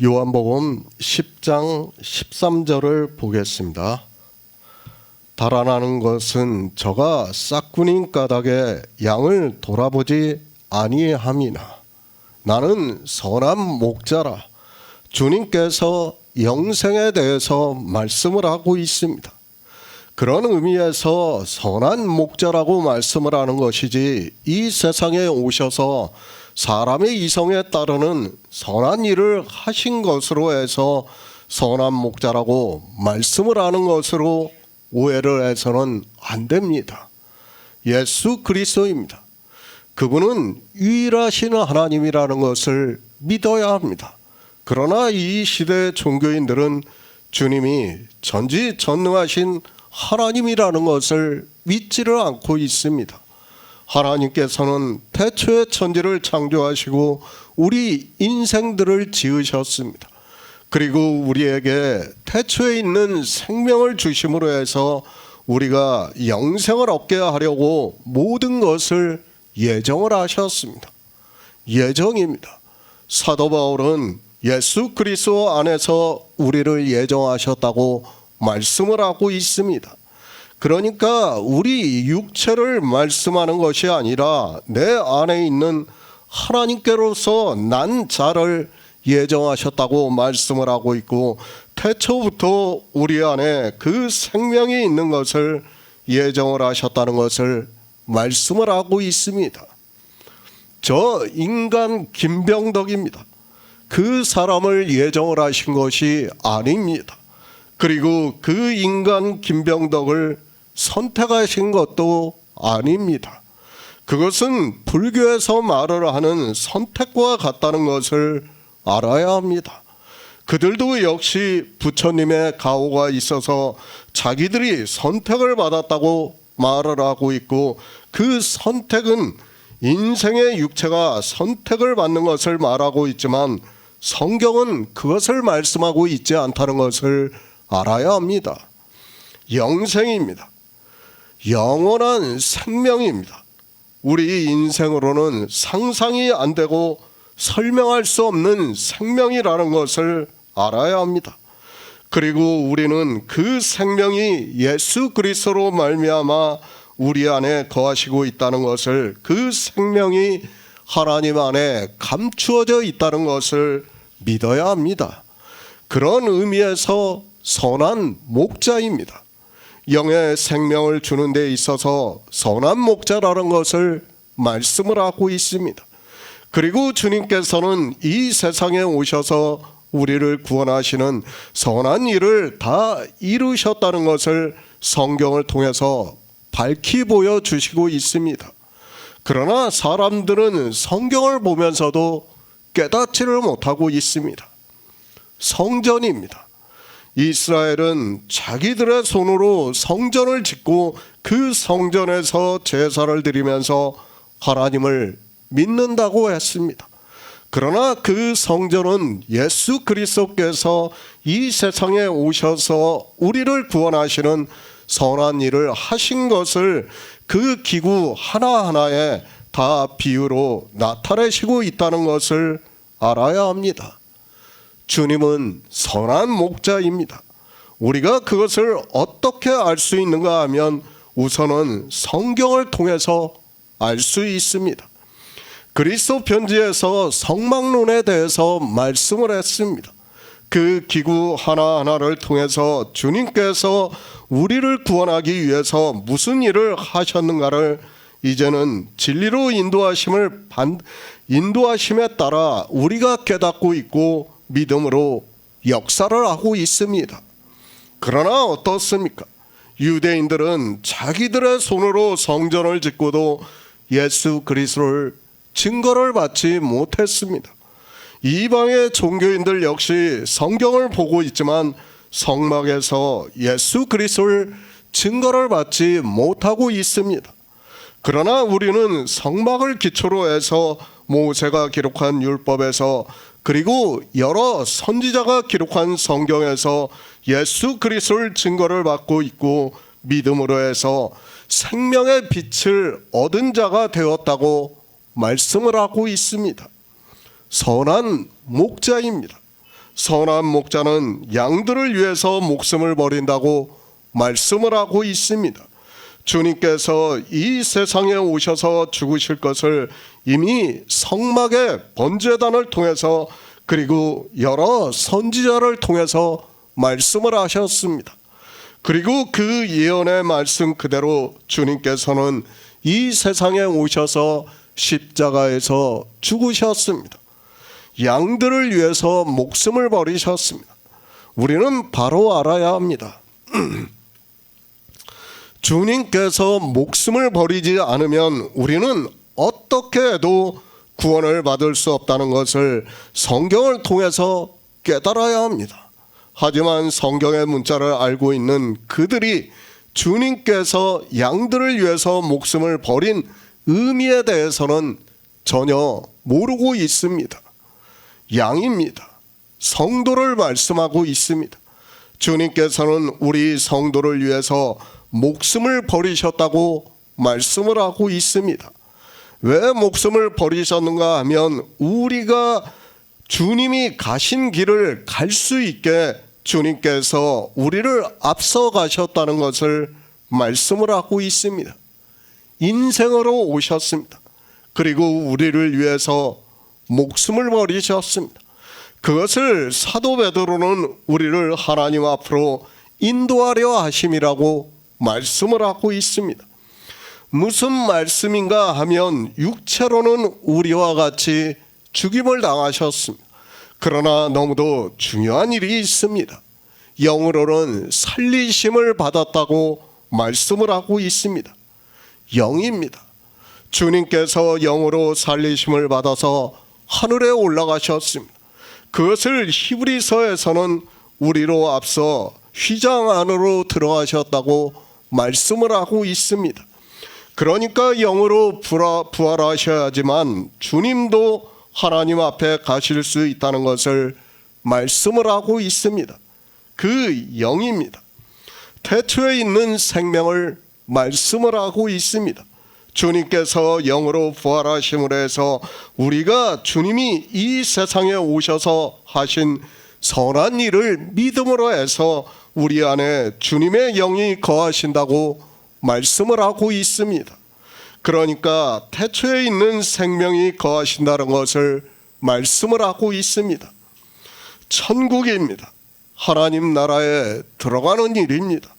요한복음 10장 13절을 보겠습니다. 달아나는 것은 저가 싹군인 까닭에 양을 돌아보지 아니함이나 나는 선한 목자라. 주님께서 영생에 대해서 말씀을 하고 있습니다. 그런 의미에서 선한 목자라고 말씀을 하는 것이지, 이 세상에 오셔서 사람의 이성에 따르는 선한 일을 하신 것으로 해서 선한 목자라고 말씀을 하는 것으로 오해를 해서는 안 됩니다. 예수 그리스도입니다. 그분은 유일하신 하나님이라는 것을 믿어야 합니다. 그러나 이 시대의 종교인들은 주님이 전지전능하신 하나님이라는 것을 믿지를 않고 있습니다. 하나님께서는 태초에 천지를 창조하시고 우리 인생들을 지으셨습니다. 그리고 우리에게 태초에 있는 생명을 주심으로 해서 우리가 영생을 얻게 하려고 모든 것을 예정을 하셨습니다. 예정입니다. 사도 바울은 예수 그리스도 안에서 우리를 예정하셨다고 말씀을 하고 있습니다. 그러니까 우리 육체를 말씀하는 것이 아니라 내 안에 있는 하나님께로서 난 자를 예정하셨다고 말씀을 하고 있고, 태초부터 우리 안에 그 생명이 있는 것을 예정을 하셨다는 것을 말씀을 하고 있습니다. 저 인간 김병덕입니다. 그 사람을 예정을 하신 것이 아닙니다. 그리고 그 인간 김병덕을 선택하신 것도 아닙니다. 그것은 불교에서 말을 하는 선택과 같다는 것을 알아야 합니다. 그들도 역시 부처님의 가호가 있어서 자기들이 선택을 받았다고 말을 하고 있고, 그 선택은 인생의 육체가 선택을 받는 것을 말하고 있지만 성경은 그것을 말씀하고 있지 않다는 것을 알아야 합니다. 영생입니다. 영원한 생명입니다. 우리 인생으로는 상상이 안 되고 설명할 수 없는 생명이라는 것을 알아야 합니다. 그리고 우리는 그 생명이 예수 그리스도로 말미암아 우리 안에 거하시고 있다는 것을, 그 생명이 하나님 안에 감추어져 있다는 것을 믿어야 합니다. 그런 의미에서 선한 목자입니다. 영의 생명을 주는 데 있어서 선한 목자라는 것을 말씀을 하고 있습니다. 그리고 주님께서는 이 세상에 오셔서 우리를 구원하시는 선한 일을 다 이루셨다는 것을 성경을 통해서 밝히 보여주시고 있습니다. 그러나 사람들은 성경을 보면서도 깨닫지를 못하고 있습니다. 성전입니다. 이스라엘은 자기들의 손으로 성전을 짓고 그 성전에서 제사를 드리면서 하나님을 믿는다고 했습니다. 그러나 그 성전은 예수 그리스도께서 이 세상에 오셔서 우리를 구원하시는 선한 일을 하신 것을 그 기구 하나하나에 다 비유로 나타내시고 있다는 것을 알아야 합니다. 주님은 선한 목자입니다. 우리가 그것을 어떻게 알 수 있는가 하면 우선은 성경을 통해서 알 수 있습니다. 그리스도 편지에서 성막론에 대해서 말씀을 했습니다. 그 기구 하나하나를 통해서 주님께서 우리를 구원하기 위해서 무슨 일을 하셨는가를 이제는 진리로 인도하심에 따라 우리가 깨닫고 있고 믿음으로 역사를 하고 있습니다. 그러나 어떻습니까? 유대인들은 자기들의 손으로 성전을 짓고도 예수 그리스도를 증거를 받지 못했습니다. 이방의 종교인들 역시 성경을 보고 있지만 성막에서 예수 그리스도를 증거를 받지 못하고 있습니다. 그러나 우리는 성막을 기초로 해서 모세가 기록한 율법에서, 그리고 여러 선지자가 기록한 성경에서 예수 그리스도를 증거를 받고 있고 믿음으로 해서 생명의 빛을 얻은 자가 되었다고 말씀을 하고 있습니다. 선한 목자입니다. 선한 목자는 양들을 위해서 목숨을 버린다고 말씀을 하고 있습니다. 주님께서 이 세상에 오셔서 죽으실 것을 이미 성막의 번제단을 통해서 그리고 여러 선지자를 통해서 말씀을 하셨습니다. 그리고 그 예언의 말씀 그대로 주님께서는 이 세상에 오셔서 십자가에서 죽으셨습니다. 양들을 위해서 목숨을 버리셨습니다. 우리는 바로 알아야 합니다. 주님께서 목숨을 버리지 않으면 우리는 어떻게 해도 구원을 받을 수 없다는 것을 성경을 통해서 깨달아야 합니다. 하지만 성경의 문자를 알고 있는 그들이 주님께서 양들을 위해서 목숨을 버린 의미에 대해서는 전혀 모르고 있습니다. 양입니다. 성도를 말씀하고 있습니다. 주님께서는 우리 성도를 위해서 목숨을 버리셨다고 말씀을 하고 있습니다. 왜 목숨을 버리셨는가 하면 우리가 주님이 가신 길을 갈 수 있게 주님께서 우리를 앞서 가셨다는 것을 말씀을 하고 있습니다. 인생으로 오셨습니다. 그리고 우리를 위해서 목숨을 버리셨습니다. 그것을 사도 베드로는 우리를 하나님 앞으로 인도하려 하심이라고 말씀을 하고 있습니다. 무슨 말씀인가 하면 육체로는 우리와 같이 죽임을 당하셨습니다. 그러나 너무도 중요한 일이 있습니다. 영으로는 살리심을 받았다고 말씀을 하고 있습니다. 영입니다. 주님께서 영으로 살리심을 받아서 하늘에 올라가셨습니다. 그것을 히브리서에서는 우리로 앞서 휘장 안으로 들어가셨다고 말씀을 하고 있습니다. 그러니까 영으로 부활하셔야지만 주님도 하나님 앞에 가실 수 있다는 것을 말씀을 하고 있습니다. 그 영입니다. 태초에 있는 생명을 말씀을 하고 있습니다. 주님께서 영으로 부활하심으로 해서 우리가 주님이 이 세상에 오셔서 하신 선한 일을 믿음으로 해서 우리 안에 주님의 영이 거하신다고 말씀을 하고 있습니다. 그러니까 태초에 있는 생명이 거하신다는 것을 말씀을 하고 있습니다. 천국입니다. 하나님 나라에 들어가는 일입니다.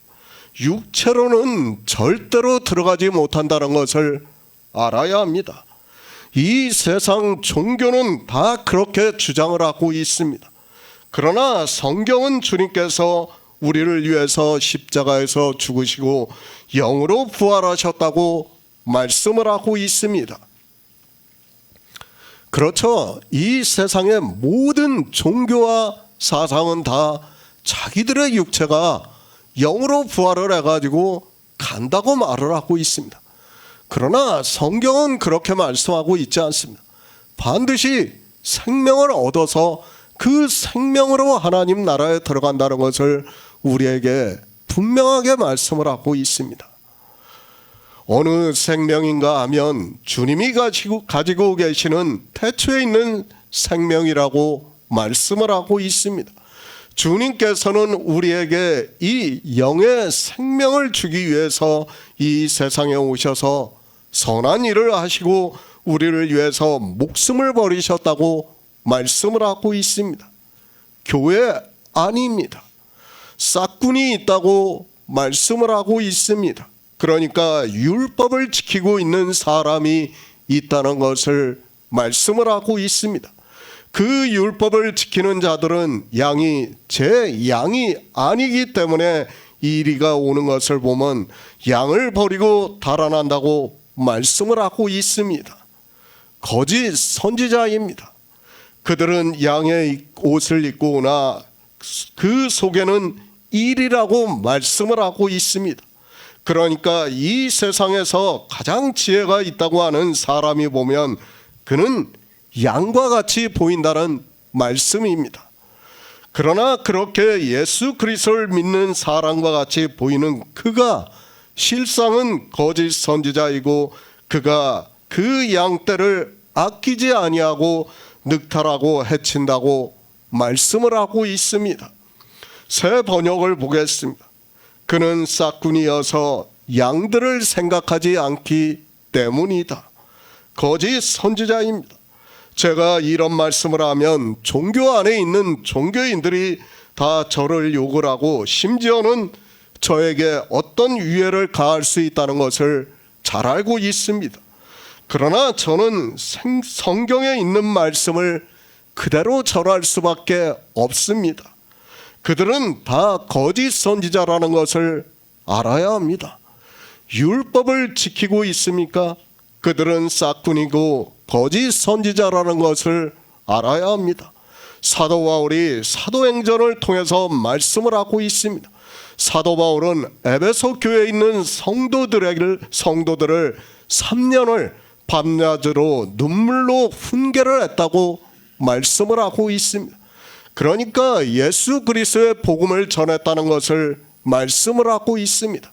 육체로는 절대로 들어가지 못한다는 것을 알아야 합니다. 이 세상 종교는 다 그렇게 주장을 하고 있습니다. 그러나 성경은 주님께서 우리를 위해서 십자가에서 죽으시고 영으로 부활하셨다고 말씀을 하고 있습니다. 그렇죠. 이 세상의 모든 종교와 사상은 다 자기들의 육체가 영으로 부활을 해가지고 간다고 말을 하고 있습니다. 그러나 성경은 그렇게 말씀하고 있지 않습니다. 반드시 생명을 얻어서 그 생명으로 하나님 나라에 들어간다는 것을 우리에게 분명하게 말씀을 하고 있습니다. 어느 생명인가 하면 주님이 가지고 계시는 태초에 있는 생명이라고 말씀을 하고 있습니다. 주님께서는 우리에게 이 영의 생명을 주기 위해서 이 세상에 오셔서 선한 일을 하시고 우리를 위해서 목숨을 버리셨다고 말씀을 하고 있습니다. 교회 아닙니다. 싹군이 있다고 말씀을 하고 있습니다. 그러니까 율법을 지키고 있는 사람이 있다는 것을 말씀을 하고 있습니다. 그 율법을 지키는 자들은 제 양이 아니기 때문에 이리가 오는 것을 보면 양을 버리고 달아난다고 말씀을 하고 있습니다. 거짓 선지자입니다. 그들은 양의 옷을 입고 오나 그 속에는 일이라고 말씀을 하고 있습니다. 그러니까 이 세상에서 가장 지혜가 있다고 하는 사람이 보면 그는 양과 같이 보인다는 말씀입니다. 그러나 그렇게 예수 그리스도를 믿는 사람과 같이 보이는 그가 실상은 거짓 선지자이고 그가 그 양떼를 아끼지 아니하고 늑탈하고 해친다고 말씀을 하고 있습니다. 새 번역을 보겠습니다. 그는 싹군이어서 양들을 생각하지 않기 때문이다. 거짓 선지자입니다. 제가 이런 말씀을 하면 종교 안에 있는 종교인들이 다 저를 욕을 하고 심지어는 저에게 어떤 위해를 가할 수 있다는 것을 잘 알고 있습니다. 그러나 저는 성경에 있는 말씀을 그대로 전할 수밖에 없습니다. 그들은 다 거짓 선지자라는 것을 알아야 합니다. 율법을 지키고 있습니까? 그들은 싹군이고 거짓 선지자라는 것을 알아야 합니다. 사도 바울이 사도행전을 통해서 말씀을 하고 있습니다. 사도 바울은 에베소 교회에 있는 성도들을 3년을 밤낮으로 눈물로 훈계를 했다고 말씀을 하고 있습니다. 그러니까 예수 그리스도의 복음을 전했다는 것을 말씀을 하고 있습니다.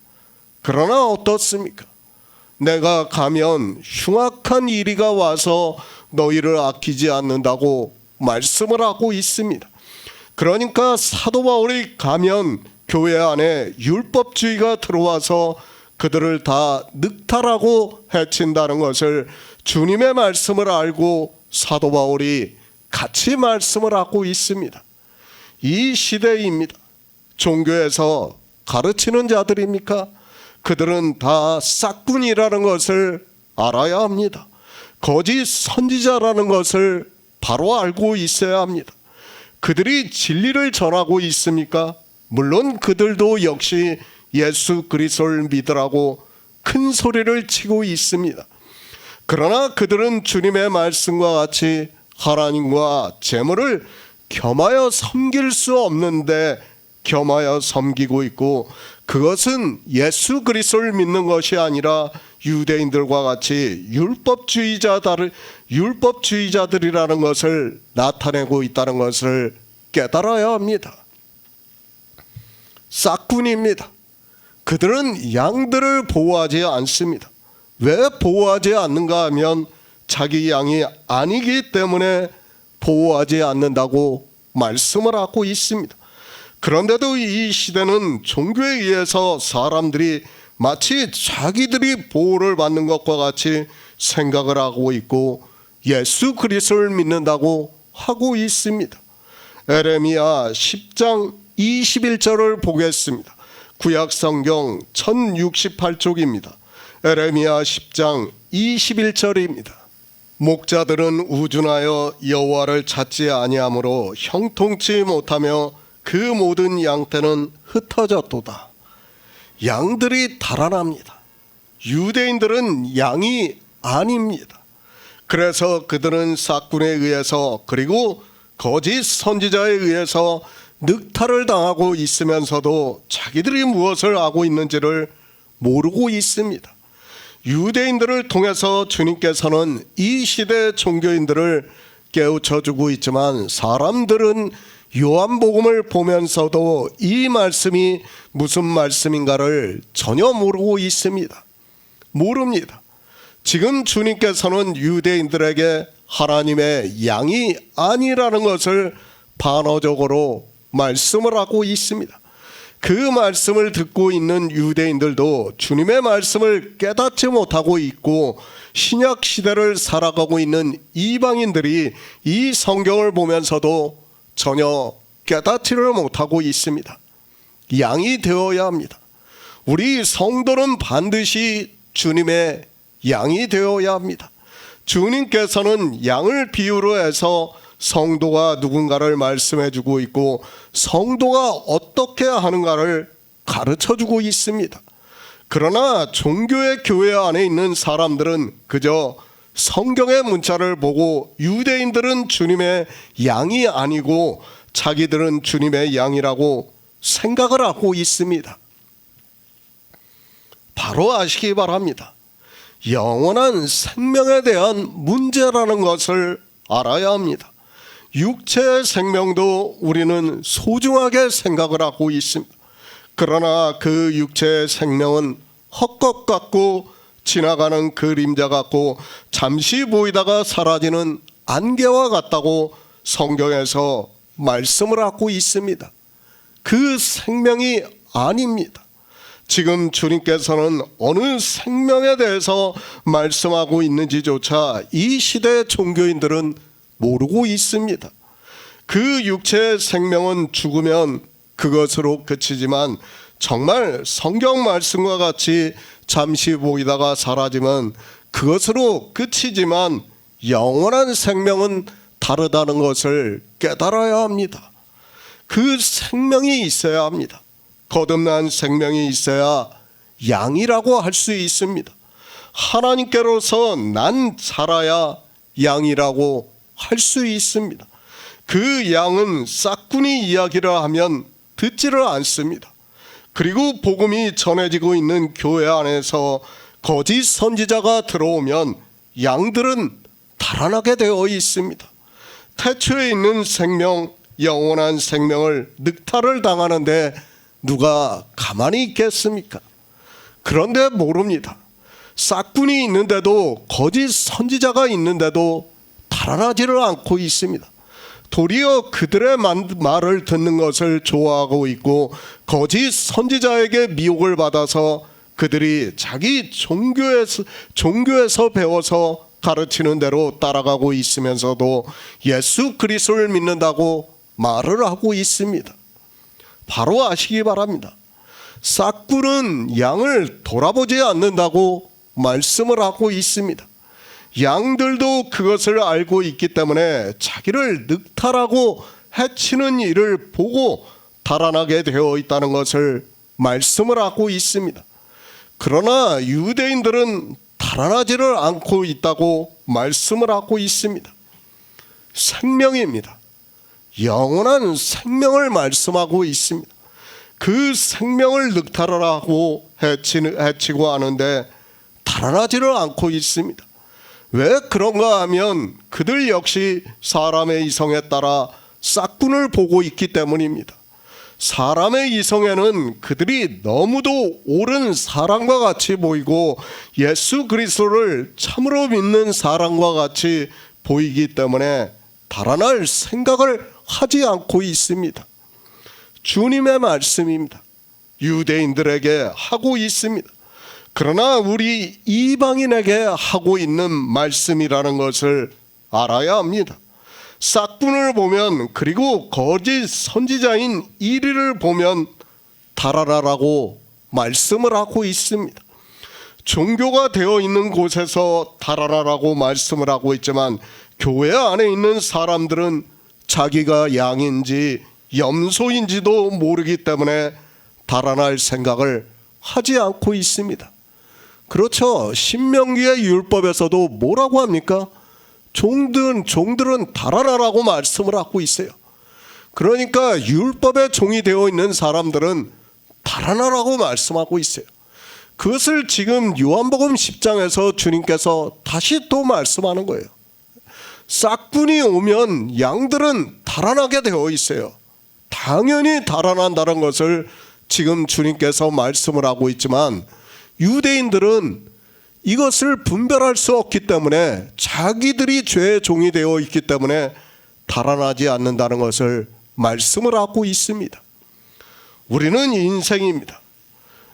그러나 어떻습니까? 내가 가면 흉악한 이리가 와서 너희를 아끼지 않는다고 말씀을 하고 있습니다. 그러니까 사도 바울이 가면 교회 안에 율법주의가 들어와서 그들을 다 늑탈하고 해친다는 것을 주님의 말씀을 알고 사도 바울이 같이 말씀을 하고 있습니다. 이 시대입니다. 종교에서 가르치는 자들입니까? 그들은 다 싹군이라는 것을 알아야 합니다. 거짓 선지자라는 것을 바로 알고 있어야 합니다. 그들이 진리를 전하고 있습니까? 물론 그들도 역시 예수 그리스도를 믿으라고 큰 소리를 치고 있습니다. 그러나 그들은 주님의 말씀과 같이 하나님과 재물을 겸하여 섬길 수 없는데 겸하여 섬기고 있고, 그것은 예수 그리스도를 믿는 것이 아니라 유대인들과 같이 율법주의자들이라는 것을 나타내고 있다는 것을 깨달아야 합니다. 싹군입니다. 그들은 양들을 보호하지 않습니다. 왜 보호하지 않는가 하면 자기 양이 아니기 때문에 보호하지 않는다고 말씀을 하고 있습니다. 그런데도 이 시대는 종교에 의해서 사람들이 마치 자기들이 보호를 받는 것과 같이 생각을 하고 있고 예수 그리스도를 믿는다고 하고 있습니다. 에레미야 10장 21절을 보겠습니다. 구약성경 1068쪽입니다. 에레미야 10장 21절입니다. 목자들은 우둔하여 여호와를 찾지 아니하므로 형통치 못하며 그 모든 양떼는 흩어졌도다. 양들이 달아납니다. 유대인들은 양이 아닙니다. 그래서 그들은 싹군에 의해서 그리고 거짓 선지자에 의해서 늑탈을 당하고 있으면서도 자기들이 무엇을 하고 있는지를 모르고 있습니다. 유대인들을 통해서 주님께서는 이 시대 종교인들을 깨우쳐주고 있지만 사람들은 요한복음을 보면서도 이 말씀이 무슨 말씀인가를 전혀 모르고 있습니다. 모릅니다. 지금 주님께서는 유대인들에게 하나님의 양이 아니라는 것을 반어적으로 말씀을 하고 있습니다. 그 말씀을 듣고 있는 유대인들도 주님의 말씀을 깨닫지 못하고 있고 신약 시대를 살아가고 있는 이방인들이 이 성경을 보면서도 전혀 깨닫지를 못하고 있습니다. 양이 되어야 합니다. 우리 성도는 반드시 주님의 양이 되어야 합니다. 주님께서는 양을 비유로 해서 성도가 누군가를 말씀해주고 있고 성도가 어떻게 하는가를 가르쳐주고 있습니다. 그러나 종교의 교회 안에 있는 사람들은 그저 성경의 문자를 보고 유대인들은 주님의 양이 아니고 자기들은 주님의 양이라고 생각을 하고 있습니다. 바로 아시기 바랍니다. 영원한 생명에 대한 문제라는 것을 알아야 합니다. 육체의 생명도 우리는 소중하게 생각을 하고 있습니다. 그러나 그 육체의 생명은 헛것 같고 지나가는 그림자 같고 잠시 보이다가 사라지는 안개와 같다고 성경에서 말씀을 하고 있습니다. 그 생명이 아닙니다. 지금 주님께서는 어느 생명에 대해서 말씀하고 있는지조차 이 시대의 종교인들은 모르고 있습니다. 그 육체의 생명은 죽으면 그것으로 그치지만 정말 성경 말씀과 같이 잠시 보이다가 사라지면 그것으로 그치지만 영원한 생명은 다르다는 것을 깨달아야 합니다. 그 생명이 있어야 합니다. 거듭난 생명이 있어야 양이라고 할 수 있습니다. 하나님께로서 난 살아야 양이라고 할 수 있습니다. 그 양은 싹군이 이야기를 하면 듣지를 않습니다. 그리고 복음이 전해지고 있는 교회 안에서 거짓 선지자가 들어오면 양들은 달아나게 되어 있습니다. 태초에 있는 생명, 영원한 생명을 늑탈을 당하는데 누가 가만히 있겠습니까? 그런데 모릅니다. 싹군이 있는데도 거짓 선지자가 있는데도 달아나지를 않고 있습니다. 도리어 그들의 말을 듣는 것을 좋아하고 있고 거짓 선지자에게 미혹을 받아서 그들이 자기 종교에서 배워서 가르치는 대로 따라가고 있으면서도 예수 그리스도를 믿는다고 말을 하고 있습니다. 바로 아시기 바랍니다. 싹군은 양을 돌아보지 않는다고 말씀을 하고 있습니다. 양들도 그것을 알고 있기 때문에 자기를 늑탈하고 해치는 일을 보고 달아나게 되어 있다는 것을 말씀을 하고 있습니다. 그러나 유대인들은 달아나지를 않고 있다고 말씀을 하고 있습니다. 생명입니다. 영원한 생명을 말씀하고 있습니다. 그 생명을 늑탈을 하고 해치고 하는데 달아나지를 않고 있습니다. 왜 그런가 하면 그들 역시 사람의 이성에 따라 싹군을 보고 있기 때문입니다. 사람의 이성에는 그들이 너무도 옳은 사람과 같이 보이고 예수 그리스도를 참으로 믿는 사람과 같이 보이기 때문에 달아날 생각을 하지 않고 있습니다. 주님의 말씀입니다. 유대인들에게 하고 있습니다. 그러나 우리 이방인에게 하고 있는 말씀이라는 것을 알아야 합니다. 싹군을 보면 그리고 거짓 선지자인 이리를 보면 달아나라고 말씀을 하고 있습니다. 종교가 되어 있는 곳에서 달아나라고 말씀을 하고 있지만 교회 안에 있는 사람들은 자기가 양인지 염소인지도 모르기 때문에 달아날 생각을 하지 않고 있습니다. 그렇죠. 신명기의 율법에서도 뭐라고 합니까? 종들은 달아나라고 말씀을 하고 있어요. 그러니까 율법의 종이 되어 있는 사람들은 달아나라고 말씀하고 있어요. 그것을 지금 요한복음 10장에서 주님께서 다시 또 말씀하는 거예요. 싹군이 오면 양들은 달아나게 되어 있어요. 당연히 달아난다는 것을 지금 주님께서 말씀을 하고 있지만 유대인들은 이것을 분별할 수 없기 때문에 자기들이 죄의 종이 되어 있기 때문에 달아나지 않는다는 것을 말씀을 하고 있습니다. 우리는 인생입니다.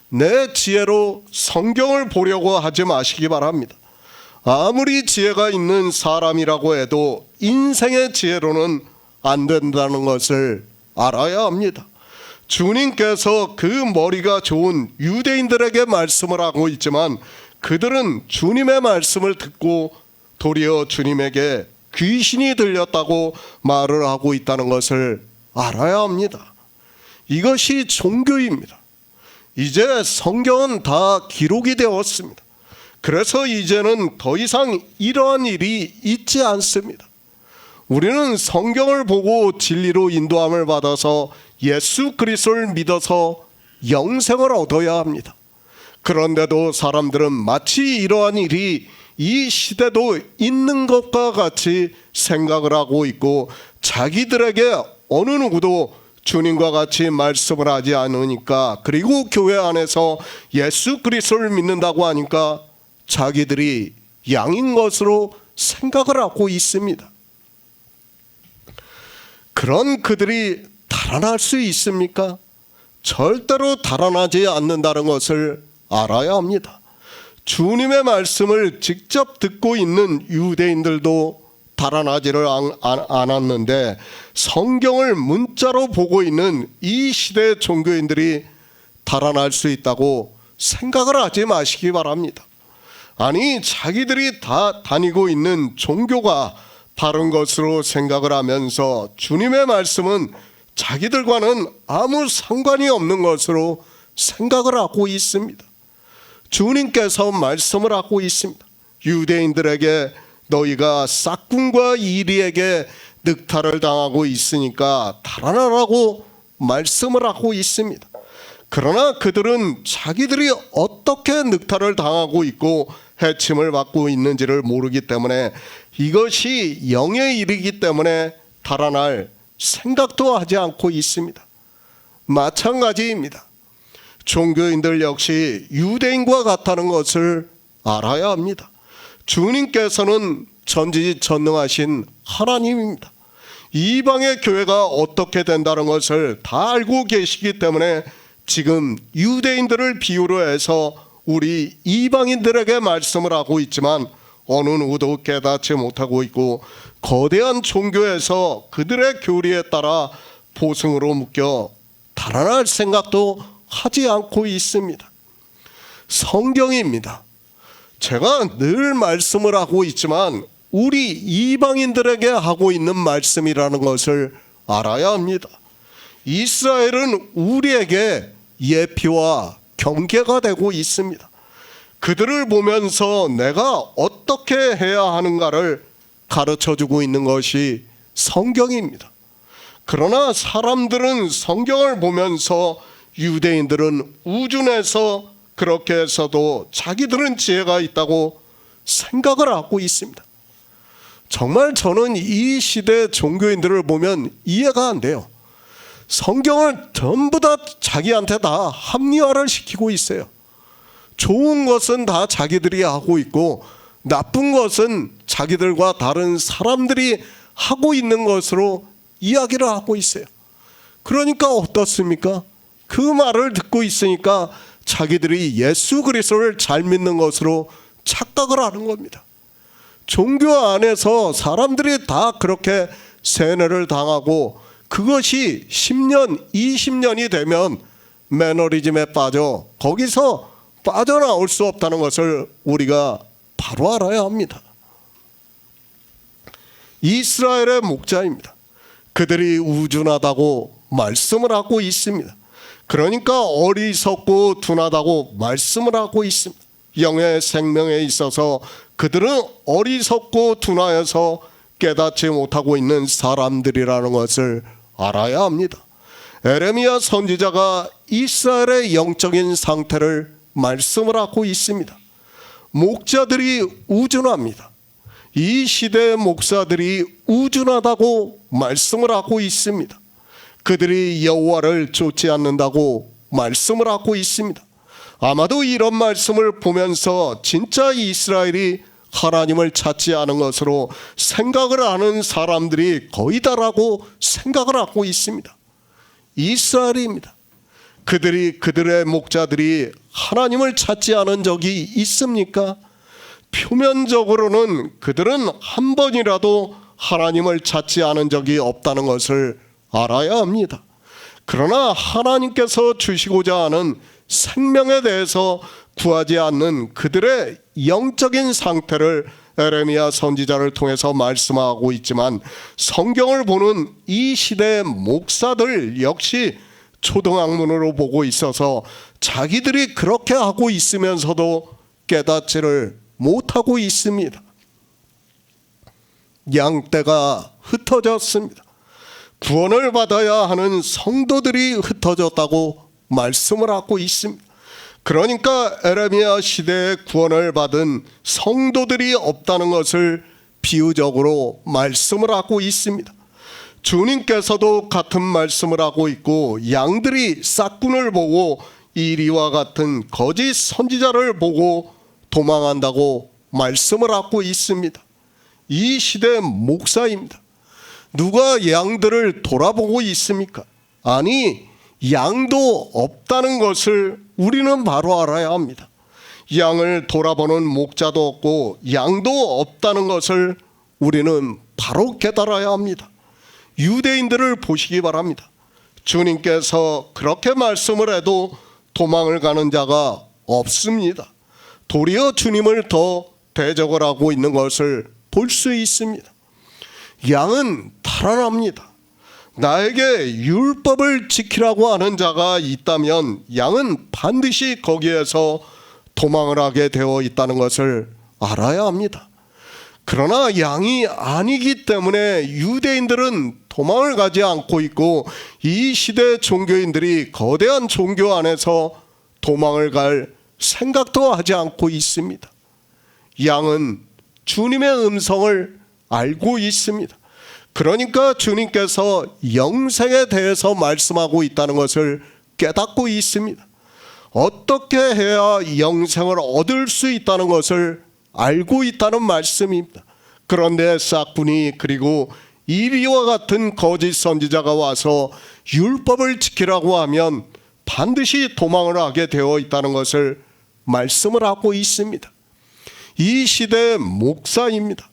내 지혜로 성경을 보려고 하지 마시기 바랍니다. 아무리 지혜가 있는 사람이라고 해도 인생의 지혜로는 안 된다는 것을 알아야 합니다. 주님께서 그 머리가 좋은 유대인들에게 말씀을 하고 있지만 그들은 주님의 말씀을 듣고 도리어 주님에게 귀신이 들렸다고 말을 하고 있다는 것을 알아야 합니다. 이것이 종교입니다. 이제 성경은 다 기록이 되었습니다. 그래서 이제는 더 이상 이러한 일이 있지 않습니다. 우리는 성경을 보고 진리로 인도함을 받아서 예수 그리스도를 믿어서 영생을 얻어야 합니다. 그런데도 사람들은 마치 이러한 일이 이 시대도 있는 것과 같이 생각을 하고 있고 자기들에게 어느 누구도 주님과 같이 말씀을 하지 않으니까 그리고 교회 안에서 예수 그리스도를 믿는다고 하니까 자기들이 양인 것으로 생각을 하고 있습니다. 그런 그들이 달아날 수 있습니까? 절대로 달아나지 않는다는 것을 알아야 합니다. 주님의 말씀을 직접 듣고 있는 유대인들도 달아나지를 않았는데 성경을 문자로 보고 있는 이 시대 종교인들이 달아날 수 있다고 생각을 하지 마시기 바랍니다. 아니, 자기들이 다 다니고 있는 종교가 바른 것으로 생각을 하면서 주님의 말씀은 자기들과는 아무 상관이 없는 것으로 생각을 하고 있습니다. 주님께서 말씀을 하고 있습니다. 유대인들에게 너희가 싹군과 이리에게 늑탈을 당하고 있으니까 달아나라고 말씀을 하고 있습니다. 그러나 그들은 자기들이 어떻게 늑탈을 당하고 있고 해침을 받고 있는지를 모르기 때문에 이것이 영의 일이기 때문에 달아날 생각도 하지 않고 있습니다. 마찬가지입니다. 종교인들 역시 유대인과 같다는 것을 알아야 합니다. 주님께서는 전지전능하신 하나님입니다. 이방의 교회가 어떻게 된다는 것을 다 알고 계시기 때문에 지금 유대인들을 비유로 해서 우리 이방인들에게 말씀을 하고 있지만 어느 누구도 깨닫지 못하고 있고 거대한 종교에서 그들의 교리에 따라 보승으로 묶여 달아날 생각도 하지 않고 있습니다. 성경입니다. 제가 늘 말씀을 하고 있지만 우리 이방인들에게 하고 있는 말씀이라는 것을 알아야 합니다. 이스라엘은 우리에게 예표와 경계가 되고 있습니다. 그들을 보면서 내가 어떻게 해야 하는가를 가르쳐주고 있는 것이 성경입니다. 그러나 사람들은 성경을 보면서 유대인들은 우준해서 그렇게 해서도 자기들은 지혜가 있다고 생각을 하고 있습니다. 정말 저는 이 시대 종교인들을 보면 이해가 안 돼요. 성경을 전부 다 자기한테 다 합리화를 시키고 있어요. 좋은 것은 다 자기들이 하고 있고 나쁜 것은 자기들과 다른 사람들이 하고 있는 것으로 이야기를 하고 있어요. 그러니까 어떻습니까? 그 말을 듣고 있으니까 자기들이 예수 그리스도를 잘 믿는 것으로 착각을 하는 겁니다. 종교 안에서 사람들이 다 그렇게 세뇌를 당하고 그것이 10년, 20년이 되면 매너리즘에 빠져 거기서 빠져나올 수 없다는 것을 우리가 바로 알아야 합니다. 이스라엘의 목자입니다. 그들이 우준하다고 말씀을 하고 있습니다. 그러니까 어리석고 둔하다고 말씀을 하고 있습니다. 영의 생명에 있어서 그들은 어리석고 둔하여서 깨닫지 못하고 있는 사람들이라는 것을 알아야 합니다. 에레미야 선지자가 이스라엘의 영적인 상태를 말씀을 하고 있습니다. 목자들이 우준합니다. 이 시대의 목사들이 우준하다고 말씀을 하고 있습니다. 그들이 여호와를 쫓지 않는다고 말씀을 하고 있습니다. 아마도 이런 말씀을 보면서 진짜 이스라엘이 하나님을 찾지 않은 것으로 생각을 하는 사람들이 거의다라고 생각을 하고 있습니다. 이스라엘입니다. 그들의 목자들이 하나님을 찾지 않은 적이 있습니까? 표면적으로는 그들은 한 번이라도 하나님을 찾지 않은 적이 없다는 것을 알아야 합니다. 그러나 하나님께서 주시고자 하는 생명에 대해서 구하지 않는 그들의 영적인 상태를 에레미야 선지자를 통해서 말씀하고 있지만 성경을 보는 이 시대의 목사들 역시 초등학문으로 보고 있어서 자기들이 그렇게 하고 있으면서도 깨닫지를 못하고 있습니다. 양떼가 흩어졌습니다. 구원을 받아야 하는 성도들이 흩어졌다고 말씀을 하고 있습니다. 그러니까 에레미야 시대에 구원을 받은 성도들이 없다는 것을 비유적으로 말씀을 하고 있습니다. 주님께서도 같은 말씀을 하고 있고 양들이 싹군을 보고 이리와 같은 거짓 선지자를 보고 도망한다고 말씀을 하고 있습니다. 이 시대의 목사입니다. 누가 양들을 돌아보고 있습니까? 아니, 양도 없다는 것을 우리는 바로 알아야 합니다. 양을 돌아보는 목자도 없고 양도 없다는 것을 우리는 바로 깨달아야 합니다. 유대인들을 보시기 바랍니다. 주님께서 그렇게 말씀을 해도 도망을 가는 자가 없습니다. 도리어 주님을 더 대적을 하고 있는 것을 볼 수 있습니다. 양은 달아납니다. 나에게 율법을 지키라고 하는 자가 있다면 양은 반드시 거기에서 도망을 하게 되어 있다는 것을 알아야 합니다. 그러나 양이 아니기 때문에 유대인들은 도망을 가지 않고 있고 이 시대 종교인들이 거대한 종교 안에서 도망을 갈 생각도 하지 않고 있습니다. 양은 주님의 음성을 알고 있습니다. 그러니까 주님께서 영생에 대해서 말씀하고 있다는 것을 깨닫고 있습니다. 어떻게 해야 영생을 얻을 수 있다는 것을 알고 있다는 말씀입니다. 그런데 싹군이 그리고 이리와 같은 거짓 선지자가 와서 율법을 지키라고 하면 반드시 도망을 하게 되어 있다는 것을 말씀을 하고 있습니다. 이 시대의 목사입니다.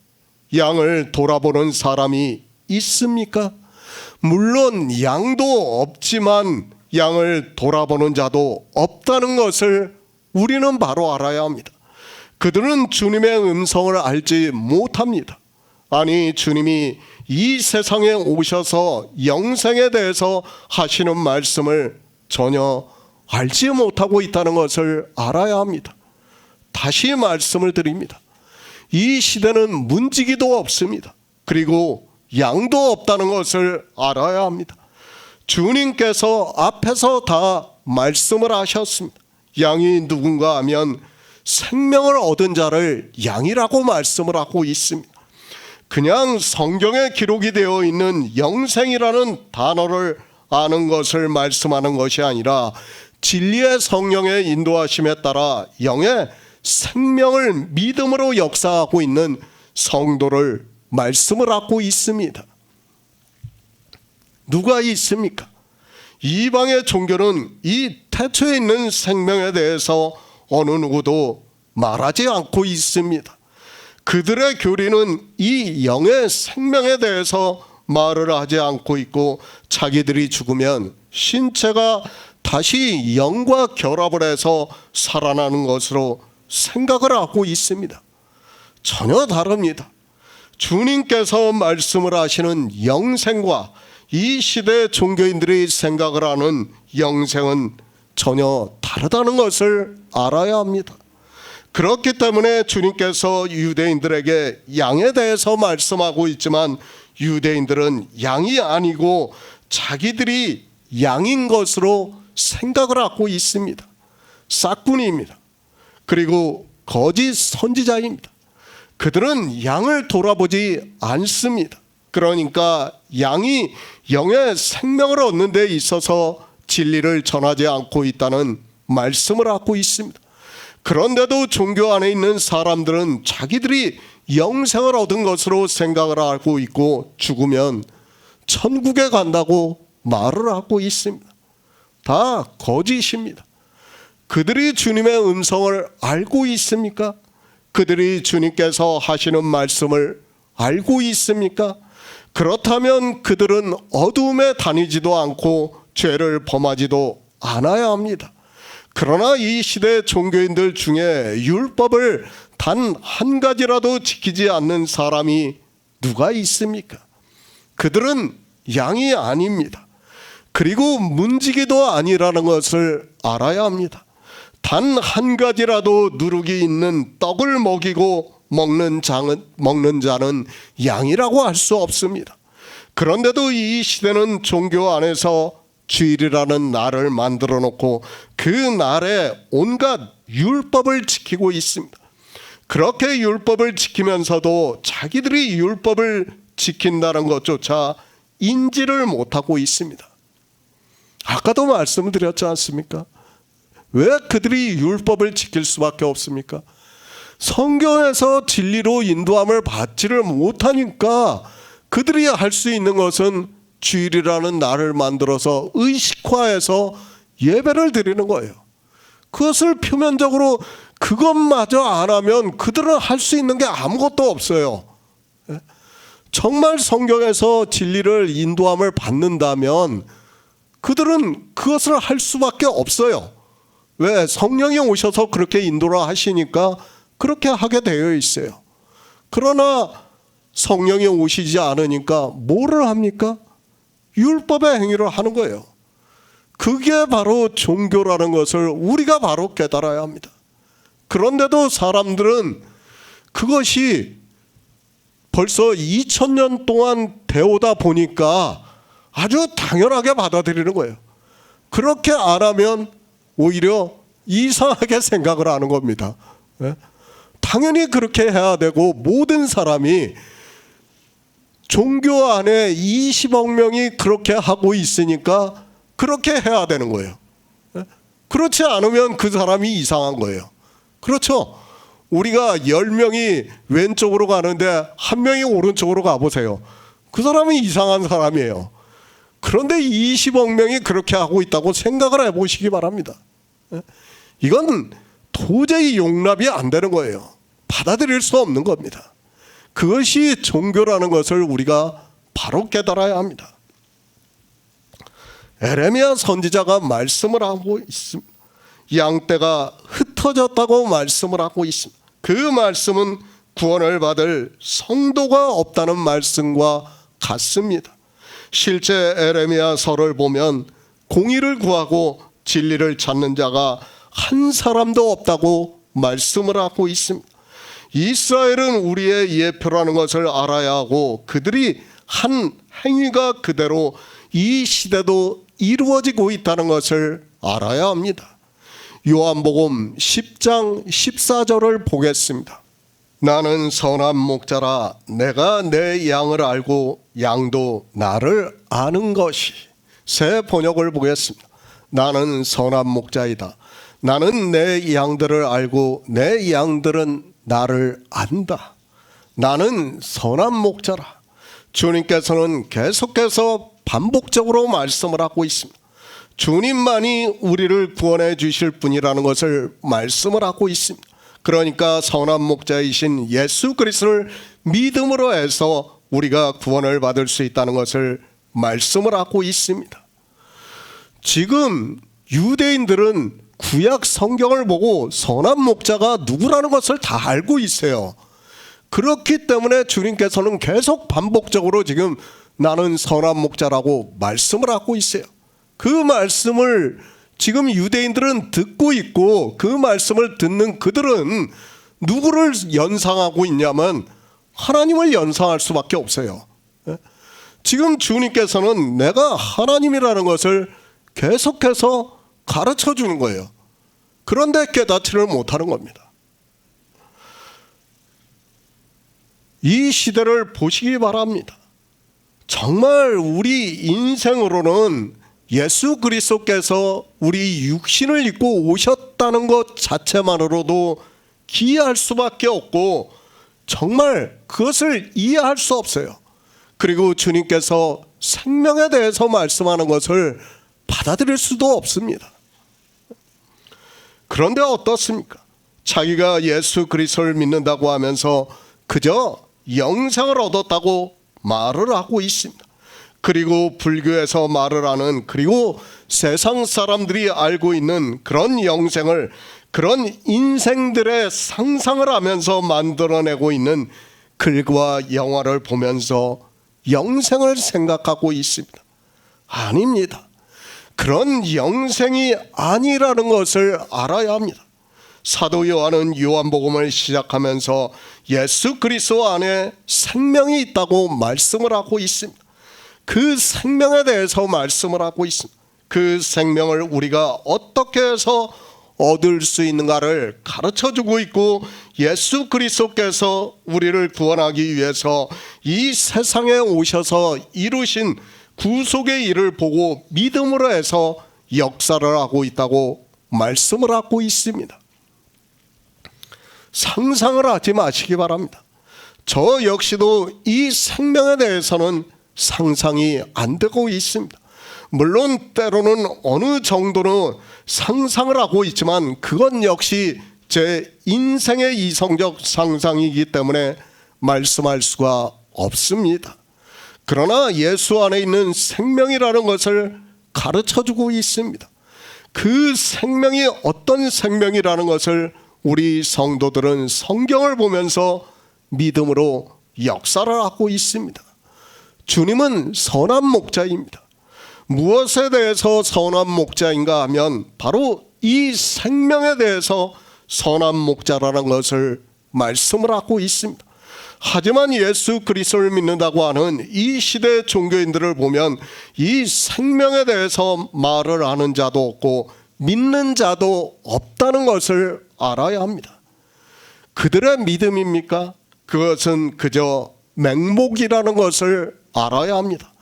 양을 돌아보는 사람이 있습니까? 물론 양도 없지만 양을 돌아보는 자도 없다는 것을 우리는 바로 알아야 합니다. 그들은 주님의 음성을 알지 못합니다. 아니, 주님이 이 세상에 오셔서 영생에 대해서 하시는 말씀을 전혀 알지 못하고 있다는 것을 알아야 합니다. 다시 말씀을 드립니다. 이 시대는 문지기도 없습니다. 그리고 양도 없다는 것을 알아야 합니다. 주님께서 앞에서 다 말씀을 하셨습니다. 양이 누군가 하면 생명을 얻은 자를 양이라고 말씀을 하고 있습니다. 그냥 성경에 기록이 되어 있는 영생이라는 단어를 아는 것을 말씀하는 것이 아니라 진리의 성령의 인도하심에 따라 영의 생명을 믿음으로 역사하고 있는 성도를 말씀을 하고 있습니다. 누가 있습니까? 이방의 종교는 이 태초에 있는 생명에 대해서 어느 누구도 말하지 않고 있습니다. 그들의 교리는 이 영의 생명에 대해서 말을 하지 않고 있고 자기들이 죽으면 신체가 다시 영과 결합을 해서 살아나는 것으로 생각을 하고 있습니다. 전혀 다릅니다. 주님께서 말씀을 하시는 영생과 이 시대 종교인들이 생각을 하는 영생은 전혀 다르다는 것을 알아야 합니다. 그렇기 때문에 주님께서 유대인들에게 양에 대해서 말씀하고 있지만 유대인들은 양이 아니고 자기들이 양인 것으로 생각을 하고 있습니다. 싹군이입니다. 그리고 거짓 선지자입니다. 그들은 양을 돌아보지 않습니다. 그러니까 양이 영의 생명을 얻는 데 있어서 진리를 전하지 않고 있다는 말씀을 하고 있습니다. 그런데도 종교 안에 있는 사람들은 자기들이 영생을 얻은 것으로 생각을 하고 있고 죽으면 천국에 간다고 말을 하고 있습니다. 다 거짓입니다. 그들이 주님의 음성을 알고 있습니까? 그들이 주님께서 하시는 말씀을 알고 있습니까? 그렇다면 그들은 어두움에 다니지도 않고 죄를 범하지도 않아야 합니다. 그러나 이 시대 종교인들 중에 율법을 단 한 가지라도 지키지 않는 사람이 누가 있습니까? 그들은 양이 아닙니다. 그리고 문지기도 아니라는 것을 알아야 합니다. 단 한 가지라도 누룩이 있는 떡을 먹이고 먹는 자는 양이라고 할 수 없습니다. 그런데도 이 시대는 종교 안에서 주일이라는 날을 만들어 놓고 그 날에 온갖 율법을 지키고 있습니다. 그렇게 율법을 지키면서도 자기들이 율법을 지킨다는 것조차 인지를 못하고 있습니다. 아까도 말씀드렸지 않습니까? 왜 그들이 율법을 지킬 수밖에 없습니까? 성경에서 진리로 인도함을 받지를 못하니까 그들이 할 수 있는 것은 주일이라는 날을 만들어서 의식화해서 예배를 드리는 거예요. 그것을 표면적으로 그것마저 안 하면 그들은 할 수 있는 게 아무것도 없어요. 정말 성경에서 진리를 인도함을 받는다면 그들은 그것을 할 수밖에 없어요. 왜? 성령이 오셔서 그렇게 인도를 하시니까 그렇게 하게 되어 있어요. 그러나 성령이 오시지 않으니까 뭐를 합니까? 율법의 행위를 하는 거예요. 그게 바로 종교라는 것을 우리가 바로 깨달아야 합니다. 그런데도 사람들은 그것이 벌써 2000년 동안 되오다 보니까 아주 당연하게 받아들이는 거예요. 그렇게 안 하면 오히려 이상하게 생각을 하는 겁니다. 당연히 그렇게 해야 되고 모든 사람이 종교 안에 20억 명이 그렇게 하고 있으니까 그렇게 해야 되는 거예요. 그렇지 않으면 그 사람이 이상한 거예요. 그렇죠? 우리가 10명이 왼쪽으로 가는데 한 명이 오른쪽으로 가보세요. 그 사람은 이상한 사람이에요. 그런데 20억 명이 그렇게 하고 있다고 생각을 해보시기 바랍니다. 이건 도저히 용납이 안 되는 거예요. 받아들일 수 없는 겁니다. 그것이 종교라는 것을 우리가 바로 깨달아야 합니다. 에레미야 선지자가 말씀을 하고 있습니다. 양떼가 흩어졌다고 말씀을 하고 있습니다. 그 말씀은 구원을 받을 성도가 없다는 말씀과 같습니다. 실제 에레미야서를 보면 공의를 구하고 진리를 찾는 자가 한 사람도 없다고 말씀을 하고 있습니다. 이스라엘은 우리의 예표라는 것을 알아야 하고 그들이 한 행위가 그대로 이 시대도 이루어지고 있다는 것을 알아야 합니다. 요한복음 10장 14절을 보겠습니다. 나는 선한 목자라 내가 내 양을 알고 양도 나를 아는 것이. 새 번역을 보겠습니다. 나는 선한 목자이다. 나는 내 양들을 알고 내 양들은 나를 안다. 나는 선한 목자라. 주님께서는 계속해서 반복적으로 말씀을 하고 있습니다. 주님만이 우리를 구원해 주실 분이라는 것을 말씀을 하고 있습니다. 그러니까 선한 목자이신 예수 그리스도를 믿음으로 해서 우리가 구원을 받을 수 있다는 것을 말씀을 하고 있습니다. 지금 유대인들은 구약 성경을 보고 선한 목자가 누구라는 것을 다 알고 있어요. 그렇기 때문에 주님께서는 계속 반복적으로 지금 나는 선한 목자라고 말씀을 하고 있어요. 그 말씀을 지금 유대인들은 듣고 있고 그 말씀을 듣는 그들은 누구를 연상하고 있냐면 하나님을 연상할 수밖에 없어요. 지금 주님께서는 내가 하나님이라는 것을 계속해서 가르쳐 주는 거예요. 그런데 깨닫지를 못하는 겁니다. 이 시대를 보시기 바랍니다. 정말 우리 인생으로는 예수 그리스도께서 우리 육신을 입고 오셨다는 것 자체만으로도 기이할 수밖에 없고 정말 그것을 이해할 수 없어요. 그리고 주님께서 생명에 대해서 말씀하는 것을 받아들일 수도 없습니다. 그런데 어떻습니까? 자기가 예수 그리스도를 믿는다고 하면서 그저 영생을 얻었다고 말을 하고 있습니다. 그리고 불교에서 말을 하는 그리고 세상 사람들이 알고 있는 그런 영생을 그런 인생들의 상상을 하면서 만들어내고 있는 글과 영화를 보면서 영생을 생각하고 있습니다. 아닙니다. 그런 영생이 아니라는 것을 알아야 합니다. 사도 요한은 요한복음을 시작하면서 예수 그리스도 안에 생명이 있다고 말씀을 하고 있습니다. 그 생명에 대해서 말씀을 하고 있습니다. 그 생명을 우리가 어떻게 해서 얻을 수 있는가를 가르쳐주고 있고 예수 그리스도께서 우리를 구원하기 위해서 이 세상에 오셔서 이루신 구속의 일을 보고 믿음으로 해서 역사를 하고 있다고 말씀을 하고 있습니다. 상상을 하지 마시기 바랍니다. 저 역시도 이 생명에 대해서는 상상이 안 되고 있습니다. 물론 때로는 어느 정도는 상상을 하고 있지만 그건 역시 제 인생의 이성적 상상이기 때문에 말씀할 수가 없습니다. 그러나 예수 안에 있는 생명이라는 것을 가르쳐주고 있습니다. 그 생명이 어떤 생명이라는 것을 우리 성도들은 성경을 보면서 믿음으로 역사를 하고 있습니다. 주님은 선한 목자입니다. 무엇에 대해서 선한 목자인가 하면 바로 이 생명에 대해서 선한 목자라는 것을 말씀을 하고 있습니다. 하지만 예수 그리스도를 믿는다고 하는 이 시대 종교인들을 보면 이 생명에 대해서 말을 하는 자도 없고 믿는 자도 없다는 것을 알아야 합니다. 그들의 믿음입니까? 그것은 그저 맹목이라는 것을 알아야 합니다.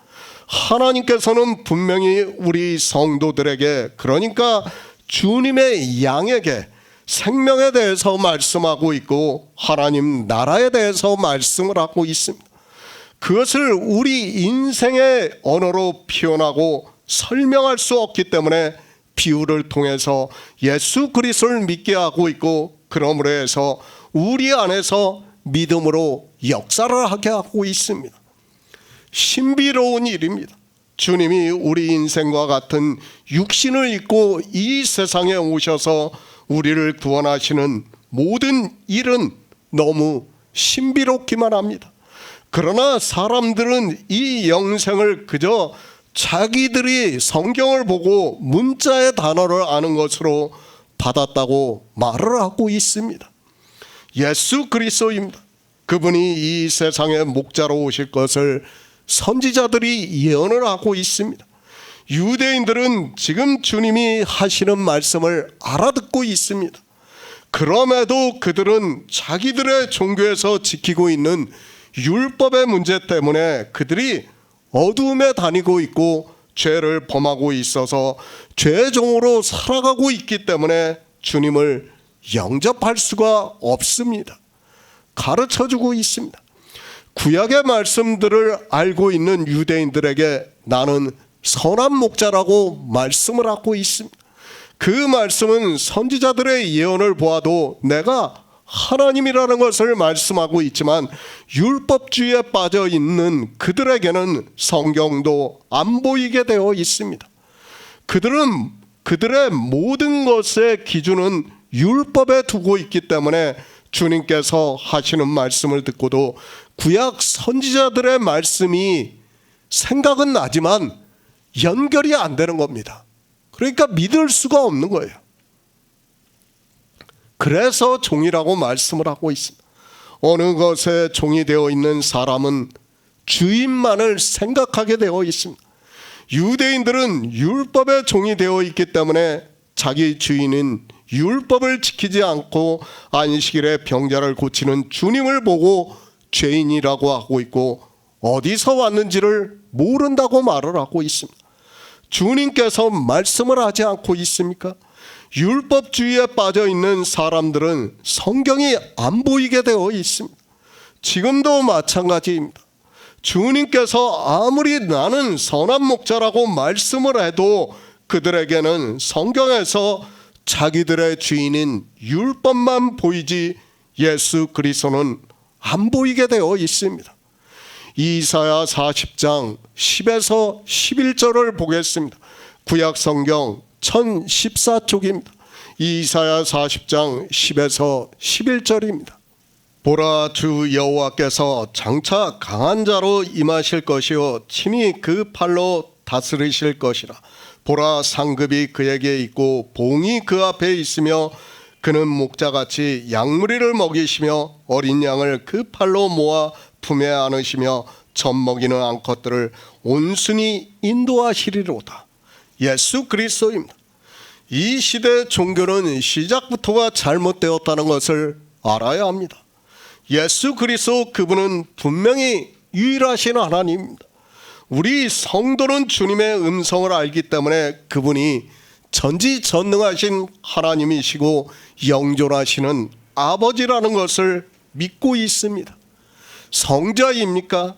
하나님께서는 분명히 우리 성도들에게, 그러니까 주님의 양에게 생명에 대해서 말씀하고 있고 하나님 나라에 대해서 말씀을 하고 있습니다. 그것을 우리 인생의 언어로 표현하고 설명할 수 없기 때문에 비유를 통해서 예수 그리스도를 믿게 하고 있고, 그러므로 해서 우리 안에서 믿음으로 역사를 하게 하고 있습니다. 신비로운 일입니다. 주님이 우리 인생과 같은 육신을 입고 이 세상에 오셔서 우리를 구원하시는 모든 일은 너무 신비롭기만 합니다. 그러나 사람들은 이 영생을 그저 자기들이 성경을 보고 문자의 단어를 아는 것으로 받았다고 말을 하고 있습니다. 예수 그리스도입니다. 그분이 이 세상의 목자로 오실 것을 선지자들이 예언을 하고 있습니다. 유대인들은 지금 주님이 하시는 말씀을 알아듣고 있습니다. 그럼에도 그들은 자기들의 종교에서 지키고 있는 율법의 문제 때문에 그들이 어두움에 다니고 있고 죄를 범하고 있어서 죄종으로 살아가고 있기 때문에 주님을 영접할 수가 없습니다. 가르쳐주고 있습니다. 구약의 말씀들을 알고 있는 유대인들에게 나는 선한 목자라고 말씀을 하고 있습니다. 그 말씀은 선지자들의 예언을 보아도 내가 하나님이라는 것을 말씀하고 있지만 율법주의에 빠져 있는 그들에게는 성경도 안 보이게 되어 있습니다. 그들은 그들의 모든 것의 기준은 율법에 두고 있기 때문에 주님께서 하시는 말씀을 듣고도 구약 선지자들의 말씀이 생각은 나지만 연결이 안 되는 겁니다. 그러니까 믿을 수가 없는 거예요. 그래서 종이라고 말씀을 하고 있습니다. 어느 것에 종이 되어 있는 사람은 주인만을 생각하게 되어 있습니다. 유대인들은 율법의 종이 되어 있기 때문에 자기 주인은 율법을 지키지 않고 안식일에 병자를 고치는 주님을 보고 죄인이라고 하고 있고 어디서 왔는지를 모른다고 말을 하고 있습니다. 주님께서 말씀을 하지 않고 있습니까? 율법주의에 빠져 있는 사람들은 성경이 안 보이게 되어 있습니다. 지금도 마찬가지입니다. 주님께서 아무리 나는 선한 목자라고 말씀을 해도 그들에게는 성경에서 자기들의 주인인 율법만 보이지 예수 그리스도는 안 보이게 되어 있습니다. 이사야 40장 10에서 11절을 보겠습니다. 구약 성경 1014쪽입니다. 이사야 40장 10에서 11절입니다. 보라, 주 여호와께서 장차 강한 자로 임하실 것이요 친히 그 팔로 다스리실 것이라. 보라, 상급이 그에게 있고 봉이 그 앞에 있으며 그는 목자같이 양무리를 먹이시며 어린 양을 그 팔로 모아 품에 안으시며 젖 먹이는 암컷들을 온순히 인도하시리로다. 예수 그리스도입니다. 이 시대 종교는 시작부터가 잘못되었다는 것을 알아야 합니다. 예수 그리스도 그분은 분명히 유일하신 하나님입니다. 우리 성도는 주님의 음성을 알기 때문에 그분이 전지전능하신 하나님이시고 영존하시는 아버지라는 것을 믿고 있습니다. 성자입니까?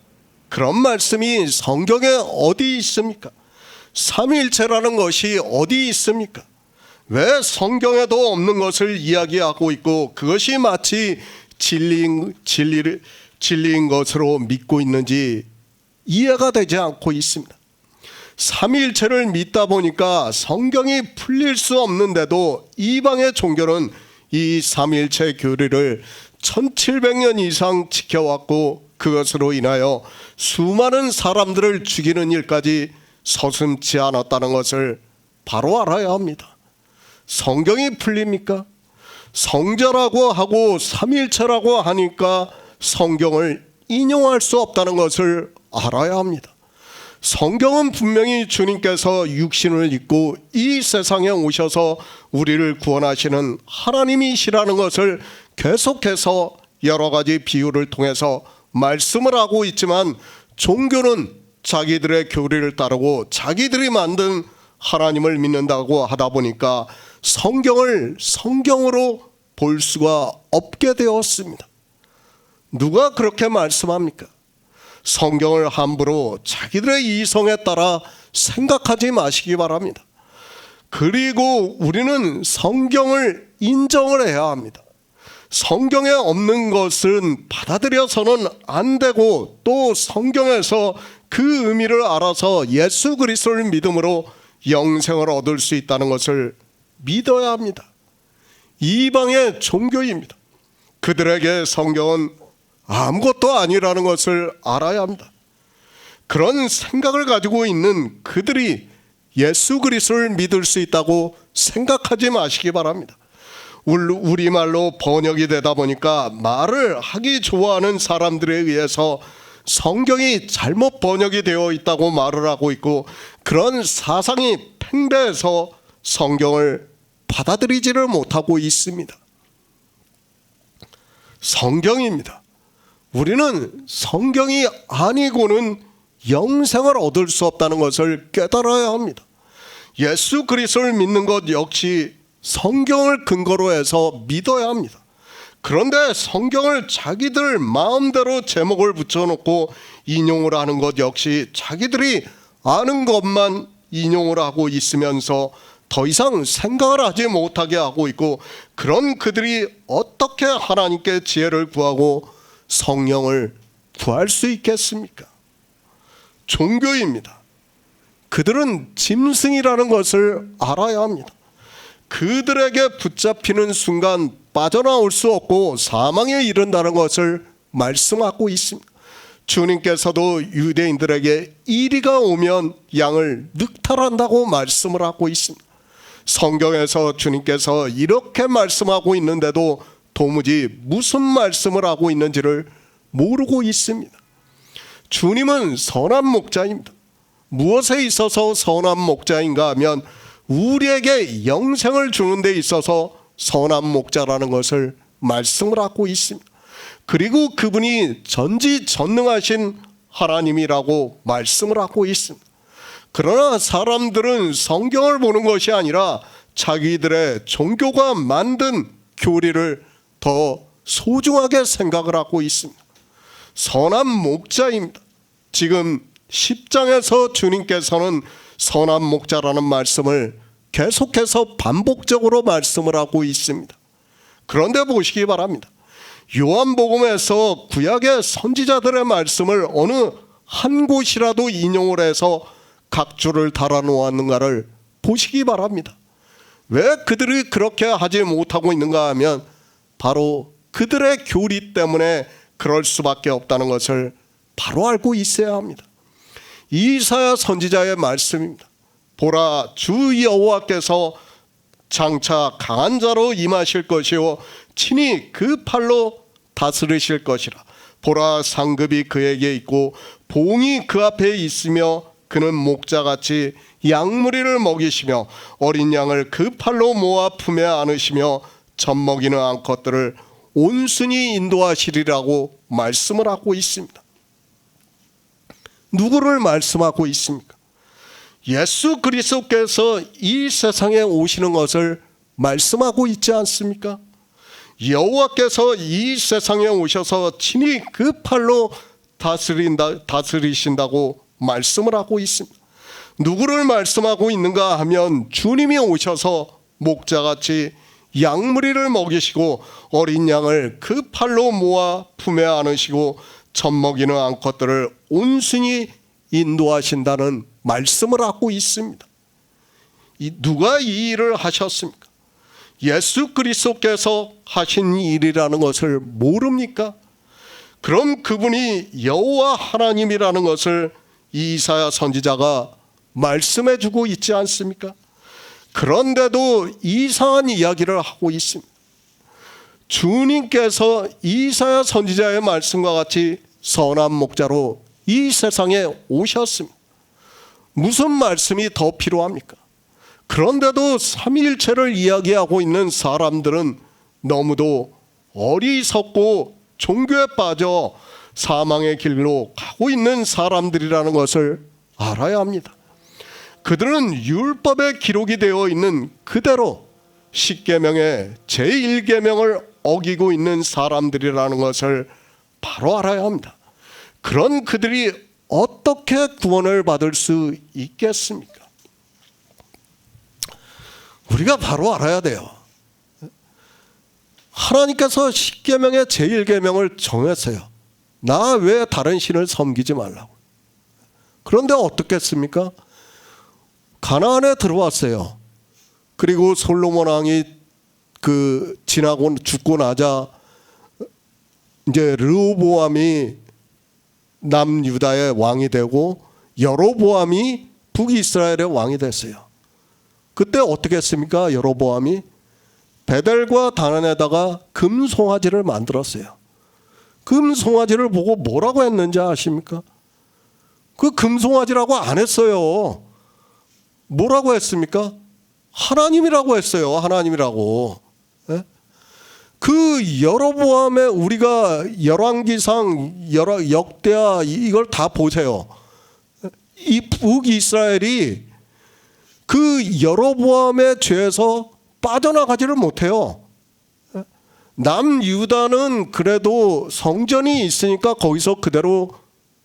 그런 말씀이 성경에 어디 있습니까? 삼위일체라는 것이 어디 있습니까? 왜 성경에도 없는 것을 이야기하고 있고 그것이 마치 진리인 것으로 믿고 있는지 이해가 되지 않고 있습니다. 삼위일체를 믿다 보니까 성경이 풀릴 수 없는데도 이방의 종교는 이 삼위일체 교리를 1700년 이상 지켜왔고 그것으로 인하여 수많은 사람들을 죽이는 일까지 서슴지 않았다는 것을 바로 알아야 합니다. 성경이 풀립니까? 성자라고 하고 삼위일체라고 하니까 성경을 인용할 수 없다는 것을 알아야 합니다. 성경은 분명히 주님께서 육신을 입고 이 세상에 오셔서 우리를 구원하시는 하나님이시라는 것을 계속해서 여러 가지 비유를 통해서 말씀을 하고 있지만 종교는 자기들의 교리를 따르고 자기들이 만든 하나님을 믿는다고 하다 보니까 성경을 성경으로 볼 수가 없게 되었습니다. 누가 그렇게 말씀합니까? 성경을 함부로 자기들의 이성에 따라 생각하지 마시기 바랍니다. 그리고 우리는 성경을 인정을 해야 합니다. 성경에 없는 것은 받아들여서는 안 되고 또 성경에서 그 의미를 알아서 예수 그리스도를 믿음으로 영생을 얻을 수 있다는 것을 믿어야 합니다. 이방의 종교입니다. 그들에게 성경은 아무것도 아니라는 것을 알아야 합니다. 그런 생각을 가지고 있는 그들이 예수 그리스도를 믿을 수 있다고 생각하지 마시기 바랍니다. 우리말로 번역이 되다 보니까 말을 하기 좋아하는 사람들에 의해서 성경이 잘못 번역이 되어 있다고 말을 하고 있고 그런 사상이 팽배해서 성경을 받아들이지를 못하고 있습니다. 성경입니다. 우리는 성경이 아니고는 영생을 얻을 수 없다는 것을 깨달아야 합니다. 예수 그리스도를 믿는 것 역시 성경을 근거로 해서 믿어야 합니다. 그런데 성경을 자기들 마음대로 제목을 붙여놓고 인용을 하는 것 역시 자기들이 아는 것만 인용을 하고 있으면서 더 이상 생각을 하지 못하게 하고 있고 그런 그들이 어떻게 하나님께 지혜를 구하고 성령을 구할 수 있겠습니까? 종교입니다. 그들은 짐승이라는 것을 알아야 합니다. 그들에게 붙잡히는 순간 빠져나올 수 없고 사망에 이른다는 것을 말씀하고 있습니다. 주님께서도 유대인들에게 이리가 오면 양을 늑탈한다고 말씀을 하고 있습니다. 성경에서 주님께서 이렇게 말씀하고 있는데도 도무지 무슨 말씀을 하고 있는지를 모르고 있습니다. 주님은 선한 목자입니다. 무엇에 있어서 선한 목자인가 하면 우리에게 영생을 주는 데 있어서 선한 목자라는 것을 말씀을 하고 있습니다. 그리고 그분이 전지전능하신 하나님이라고 말씀을 하고 있습니다. 그러나 사람들은 성경을 보는 것이 아니라 자기들의 종교가 만든 교리를 더 소중하게 생각을 하고 있습니다. 선한 목자입니다. 지금 10장에서 주님께서는 선한 목자라는 말씀을 계속해서 반복적으로 말씀을 하고 있습니다. 그런데 보시기 바랍니다. 요한복음에서 구약의 선지자들의 말씀을 어느 한 곳이라도 인용을 해서 각 줄을 달아놓았는가를 보시기 바랍니다. 왜 그들이 그렇게 하지 못하고 있는가 하면 바로 그들의 교리 때문에 그럴 수밖에 없다는 것을 바로 알고 있어야 합니다. 이사야 선지자의 말씀입니다. 보라, 주 여호와께서 장차 강한 자로 임하실 것이요 친히 그 팔로 다스리실 것이라. 보라, 상급이 그에게 있고 봉이 그 앞에 있으며 그는 목자같이 양무리를 먹이시며 어린 양을 그 팔로 모아 품에 안으시며 젖먹이는 암컷들을 온순히 인도하시리라고 말씀을 하고 있습니다. 누구를 말씀하고 있습니까? 예수 그리스도께서 이 세상에 오시는 것을 말씀하고 있지 않습니까? 여호와께서 이 세상에 오셔서 친히 그 팔로 다스리신다고 말씀을 하고 있습니다. 누구를 말씀하고 있는가 하면 주님이 오셔서 목자같이 양무리를 먹이시고 어린 양을 그 팔로 모아 품에 안으시고 젖먹이는 암컷들을 온순히 인도하신다는 말씀을 하고 있습니다. 누가 이 일을 하셨습니까? 예수 그리스도께서 하신 일이라는 것을 모릅니까? 그럼 그분이 여호와 하나님이라는 것을 이사야 선지자가 말씀해 주고 있지 않습니까? 그런데도 이상한 이야기를 하고 있습니다. 주님께서 이사야 선지자의 말씀과 같이 선한 목자로 이 세상에 오셨습니다. 무슨 말씀이 더 필요합니까? 그런데도 삼위일체를 이야기하고 있는 사람들은 너무도 어리석고 종교에 빠져 사망의 길로 가고 있는 사람들이라는 것을 알아야 합니다. 그들은 율법에 기록이 되어 있는 그대로 십계명의 제1계명을 어기고 있는 사람들이라는 것을 바로 알아야 합니다. 그런 그들이 어떻게 구원을 받을 수 있겠습니까? 우리가 바로 알아야 돼요. 하나님께서 십계명의 제1계명을 정했어요. 나 외에 다른 신을 섬기지 말라고. 그런데 어떻겠습니까? 가나안에 들어왔어요. 그리고 솔로몬 왕이 지나고 죽고 나자 이제 르호보암이 남유다의 왕이 되고 여로보암이 북이스라엘의 왕이 됐어요. 그때 어떻게 했습니까? 여로보암이 베델과 다난에다가 금송아지를 만들었어요. 금송아지를 보고 뭐라고 했는지 아십니까? 그 금송아지라고 안 했어요. 뭐라고 했습니까? 하나님이라고 했어요. 하나님이라고. 네? 그 여로보암의 우리가 열왕기상, 역대하 이걸 다 보세요. 이 북이스라엘이 그 여로보암의 죄에서 빠져나가지를 못해요. 남유다는 그래도 성전이 있으니까 거기서 그대로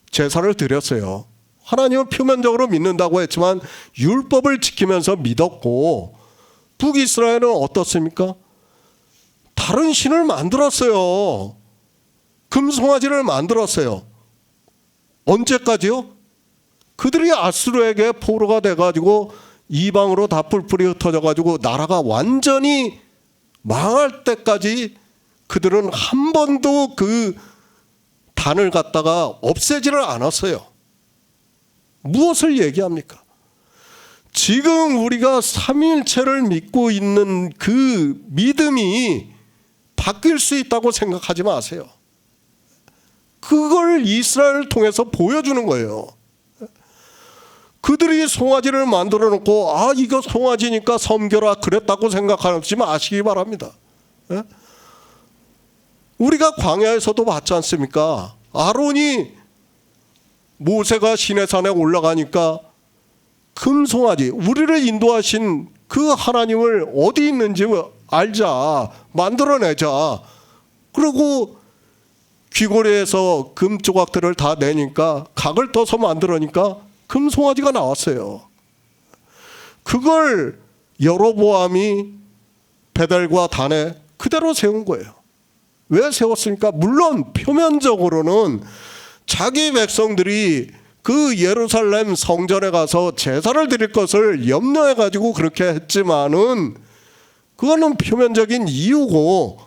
제사를 드렸어요. 하나님을 표면적으로 믿는다고 했지만 율법을 지키면서 믿었고, 북이스라엘은 어떻습니까? 다른 신을 만들었어요. 금송아지를 만들었어요. 언제까지요? 그들이 아수르에게 포로가 돼가지고 이방으로 다 뿔뿔이 흩어져가지고 나라가 완전히 망할 때까지 그들은 한 번도 그 단을 갖다가 없애지를 않았어요. 무엇을 얘기합니까? 지금 우리가 삼위일체를 믿고 있는 그 믿음이 바뀔 수 있다고 생각하지 마세요. 그걸 이스라엘을 통해서 보여주는 거예요. 그들이 송아지를 만들어 놓고 이거 송아지니까 섬겨라 그랬다고 생각하지 마시기 바랍니다. 우리가 광야에서도 봤지 않습니까? 아론이 모세가 시내산에 올라가니까 금송아지, 우리를 인도하신 그 하나님을 어디 있는지 알자, 만들어내자. 그리고 귀고리에서 금 조각들을 다 내니까 각을 떠서 만들으니까 금송아지가 나왔어요. 그걸 여로보암이 베델과 단에 그대로 세운 거예요. 왜 세웠습니까? 물론 표면적으로는 자기 백성들이 그 예루살렘 성전에 가서 제사를 드릴 것을 염려해 가지고 그렇게 했지만은 그거는 표면적인 이유고,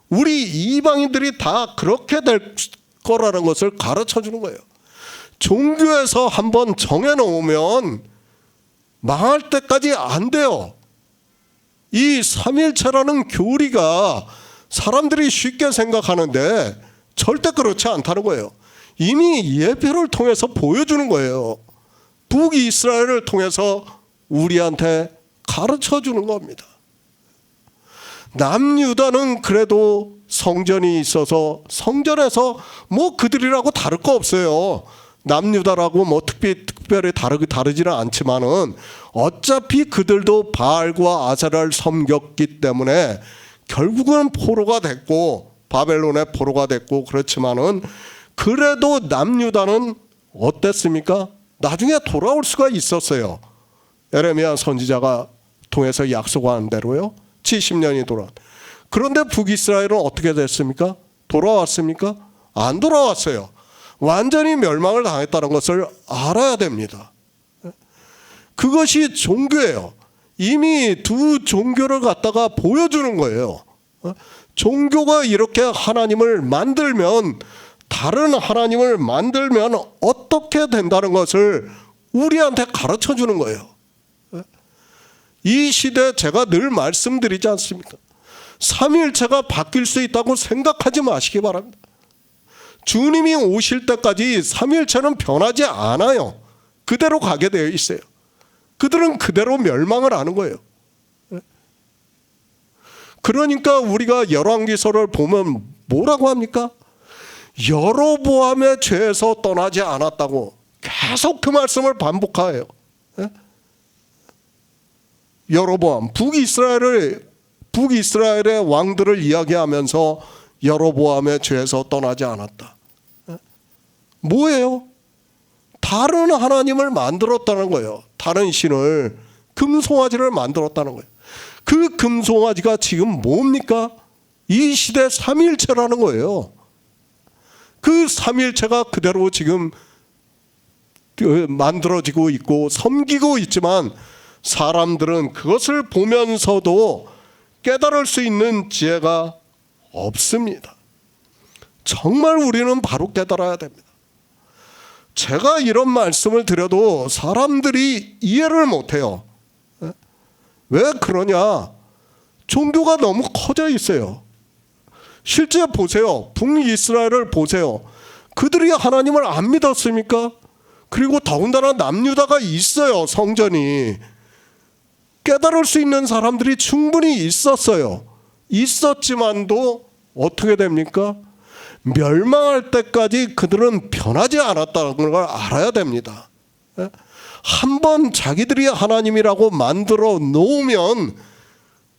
우리 이방인들이 다 그렇게 될 거라는 것을 가르쳐 주는 거예요. 종교에서 한번 정해놓으면 망할 때까지 안 돼요. 이 삼일체라는 교리가 사람들이 쉽게 생각하는데 절대 그렇지 않다는 거예요. 이미 예표를 통해서 보여주는 거예요. 북이스라엘을 통해서 우리한테 가르쳐주는 겁니다. 남유다는 그래도 성전이 있어서 성전에서 뭐 그들이라고 다를 거 없어요. 남유다라고 뭐 특별히 다르지는 않지만은 어차피 그들도 바알과 아세라를 섬겼기 때문에 결국은 포로가 됐고 바벨론의 포로가 됐고, 그렇지만은 그래도 남유다는 어땠습니까? 나중에 돌아올 수가 있었어요. 에레미야 선지자가 통해서 약속한 대로요. 70년이 돌아. 그런데 북이스라엘은 어떻게 됐습니까? 돌아왔습니까? 안 돌아왔어요. 완전히 멸망을 당했다는 것을 알아야 됩니다. 그것이 종교예요. 이미 두 종교를 갖다가 보여주는 거예요. 종교가 이렇게 하나님을 만들면, 다른 하나님을 만들면 어떻게 된다는 것을 우리한테 가르쳐 주는 거예요. 이 시대 제가 늘 말씀드리지 않습니까? 삼위일체가 바뀔 수 있다고 생각하지 마시기 바랍니다. 주님이 오실 때까지 삼위일체는 변하지 않아요. 그대로 가게 되어 있어요. 그들은 그대로 멸망을 하는 거예요. 그러니까 우리가 열왕기서를 보면 뭐라고 합니까? 여로보암의 죄에서 떠나지 않았다고 계속 그 말씀을 반복해요. 여로보암, 북이스라엘의 왕들을 이야기하면서 여로보암의 죄에서 떠나지 않았다. 뭐예요? 다른 하나님을 만들었다는 거예요. 다른 신을, 금송아지를 만들었다는 거예요. 그 금송아지가 지금 뭡니까? 이 시대 삼위일체라는 거예요. 그 삼위일체가 그대로 지금 만들어지고 있고 섬기고 있지만, 사람들은 그것을 보면서도 깨달을 수 있는 지혜가 없습니다. 정말 우리는 바로 깨달아야 됩니다. 제가 이런 말씀을 드려도 사람들이 이해를 못해요. 왜 그러냐? 종교가 너무 커져 있어요. 실제 보세요. 북이스라엘을 보세요. 그들이 하나님을 안 믿었습니까? 그리고 더군다나 남유다가 있어요. 성전이. 깨달을 수 있는 사람들이 충분히 있었어요. 있었지만도 어떻게 됩니까? 멸망할 때까지 그들은 변하지 않았다는 걸 알아야 됩니다. 한번 자기들이 하나님이라고 만들어 놓으면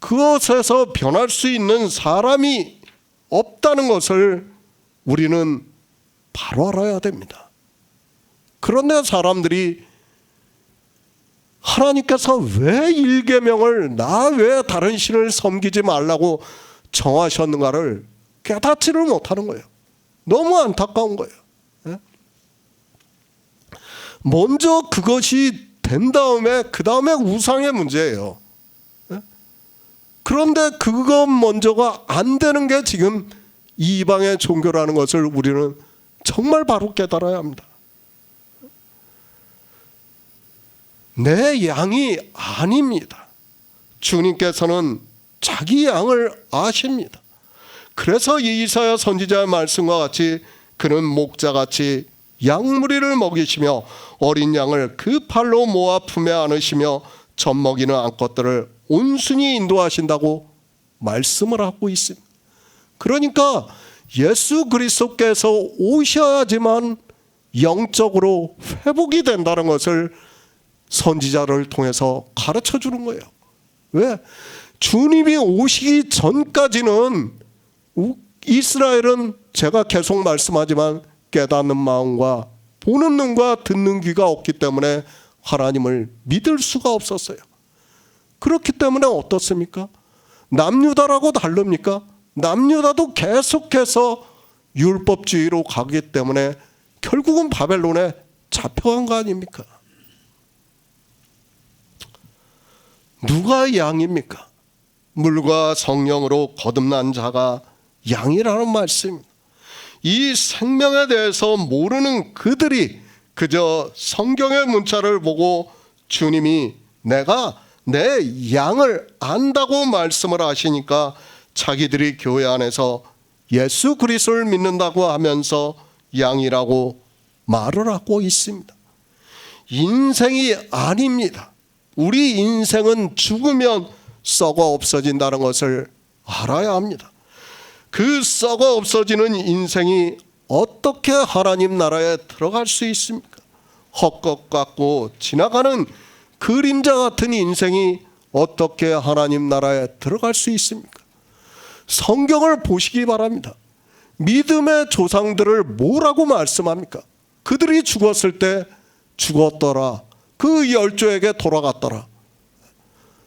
그것에서 변할 수 있는 사람이 없다는 것을 우리는 바로 알아야 됩니다. 그런데 사람들이 하나님께서 왜 일계명을 나 외에 다른 신을 섬기지 말라고 정하셨는가를 깨닫지를 못하는 거예요. 너무 안타까운 거예요. 먼저 그것이 된 다음에 그 다음에 우상의 문제예요. 그런데 그것 먼저가 안 되는 게 지금 이방의 종교라는 것을 우리는 정말 바로 깨달아야 합니다. 내 양이 아닙니다. 주님께서는 자기 양을 아십니다. 그래서 이사야 선지자의 말씀과 같이 그는 목자같이 양무리를 먹이시며 어린 양을 그 팔로 모아 품에 안으시며 젖먹이는 암컷들을 온순히 인도하신다고 말씀을 하고 있습니다. 그러니까 예수 그리스도께서 오셔야지만 영적으로 회복이 된다는 것을 선지자를 통해서 가르쳐 주는 거예요. 왜? 주님이 오시기 전까지는 이스라엘은 제가 계속 말씀하지만 깨닫는 마음과 보는 눈과 듣는 귀가 없기 때문에 하나님을 믿을 수가 없었어요. 그렇기 때문에 어떻습니까? 남유다라고 다릅니까? 남유다도 계속해서 율법주의로 가기 때문에 결국은 바벨론에 잡혀간 거 아닙니까? 누가 양입니까? 물과 성령으로 거듭난 자가 양이라는 말씀입니다. 이 생명에 대해서 모르는 그들이 그저 성경의 문자를 보고 주님이 내가 내 양을 안다고 말씀을 하시니까 자기들이 교회 안에서 예수 그리스도를 믿는다고 하면서 양이라고 말을 하고 있습니다. 인생이 아닙니다. 우리 인생은 죽으면 썩어 없어진다는 것을 알아야 합니다. 그 썩어 없어지는 인생이 어떻게 하나님 나라에 들어갈 수 있습니까? 헛것 같고 지나가는 그림자 같은 인생이 어떻게 하나님 나라에 들어갈 수 있습니까? 성경을 보시기 바랍니다. 믿음의 조상들을 뭐라고 말씀합니까? 그들이 죽었을 때 죽었더라. 그 열조에게 돌아갔더라.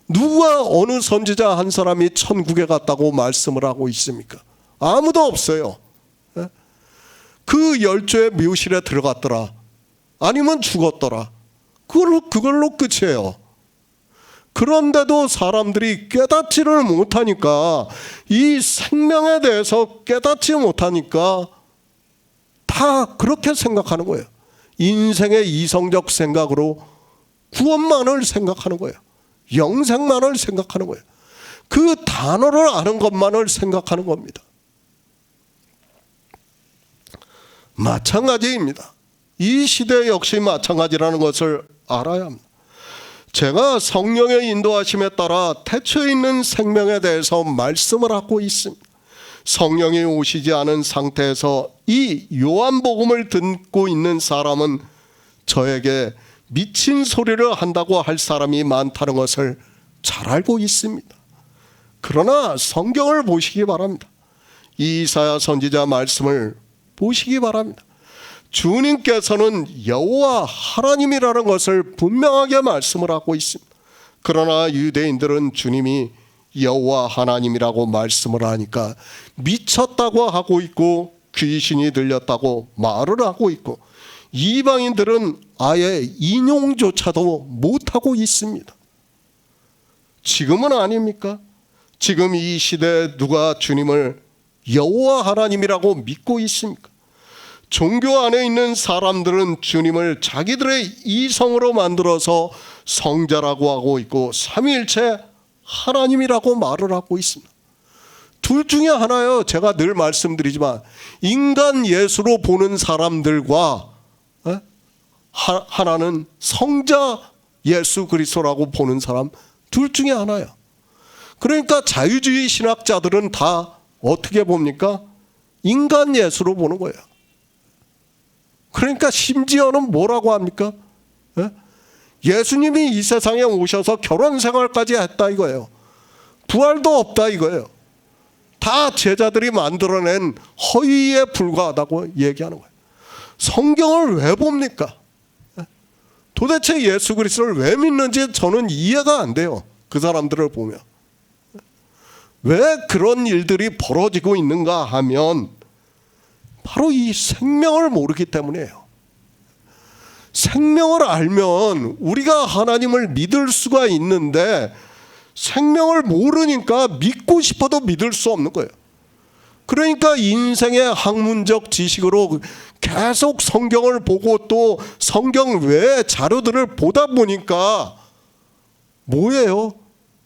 누가 어느 선지자 한 사람이 천국에 갔다고 말씀을 하고 있습니까? 아무도 없어요. 그 열조의 묘실에 들어갔더라. 아니면 죽었더라. 그걸로 끝이에요. 그런데도 사람들이 깨닫지를 못하니까, 이 생명에 대해서 깨닫지 못하니까 다 그렇게 생각하는 거예요. 인생의 이성적 생각으로 구원만을 생각하는 거예요. 영생만을 생각하는 거예요. 그 단어를 아는 것만을 생각하는 겁니다. 마찬가지입니다. 이 시대 역시 마찬가지라는 것을 알아야 합니다. 제가 성령의 인도하심에 따라 태초에 있는 생명에 대해서 말씀을 하고 있습니다. 성령이 오시지 않은 상태에서 이 요한복음을 듣고 있는 사람은 저에게 미친 소리를 한다고 할 사람이 많다는 것을 잘 알고 있습니다. 그러나 성경을 보시기 바랍니다. 이사야 선지자 말씀을 보시기 바랍니다. 주님께서는 여호와 하나님이라는 것을 분명하게 말씀을 하고 있습니다. 그러나 유대인들은 주님이 여호와 하나님이라고 말씀을 하니까 미쳤다고 하고 있고 귀신이 들렸다고 말을 하고 있고, 이방인들은 아예 인용조차도 못하고 있습니다. 지금은 아닙니까? 지금 이 시대에 누가 주님을 여호와 하나님이라고 믿고 있습니까? 종교 안에 있는 사람들은 주님을 자기들의 이성으로 만들어서 성자라고 하고 있고 삼위일체 하나님이라고 말을 하고 있습니다. 둘 중에 하나요. 제가 늘 말씀드리지만 인간 예수로 보는 사람들과 하나는 성자 예수 그리스도라고 보는 사람, 둘 중에 하나예요. 그러니까 자유주의 신학자들은 다 어떻게 봅니까? 인간 예수로 보는 거예요. 그러니까 심지어는 뭐라고 합니까? 예수님이 이 세상에 오셔서 결혼 생활까지 했다 이거예요. 부활도 없다 이거예요. 다 제자들이 만들어낸 허위에 불과하다고 얘기하는 거예요. 성경을 왜 봅니까? 도대체 예수 그리스도를 왜 믿는지 저는 이해가 안 돼요. 그 사람들을 보면. 왜 그런 일들이 벌어지고 있는가 하면 바로 이 생명을 모르기 때문이에요. 생명을 알면 우리가 하나님을 믿을 수가 있는데 생명을 모르니까 믿고 싶어도 믿을 수 없는 거예요. 그러니까 인생의 학문적 지식으로 계속 성경을 보고 또 성경 외의 자료들을 보다 보니까 뭐예요?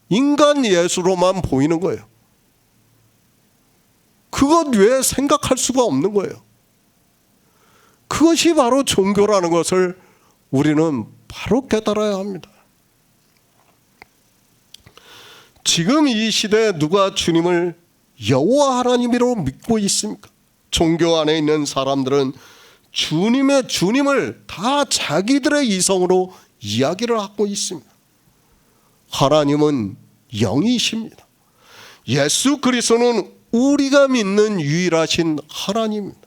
인간 예수로만 보이는 거예요. 그것 외에 생각할 수가 없는 거예요. 그것이 바로 종교라는 것을 우리는 바로 깨달아야 합니다. 지금 이 시대에 누가 주님을 여호와 하나님으로 믿고 있습니까? 종교 안에 있는 사람들은 주님을 다 자기들의 이성으로 이야기를 하고 있습니다. 하나님은 영이십니다. 예수 그리스도는 우리가 믿는 유일하신 하나님입니다.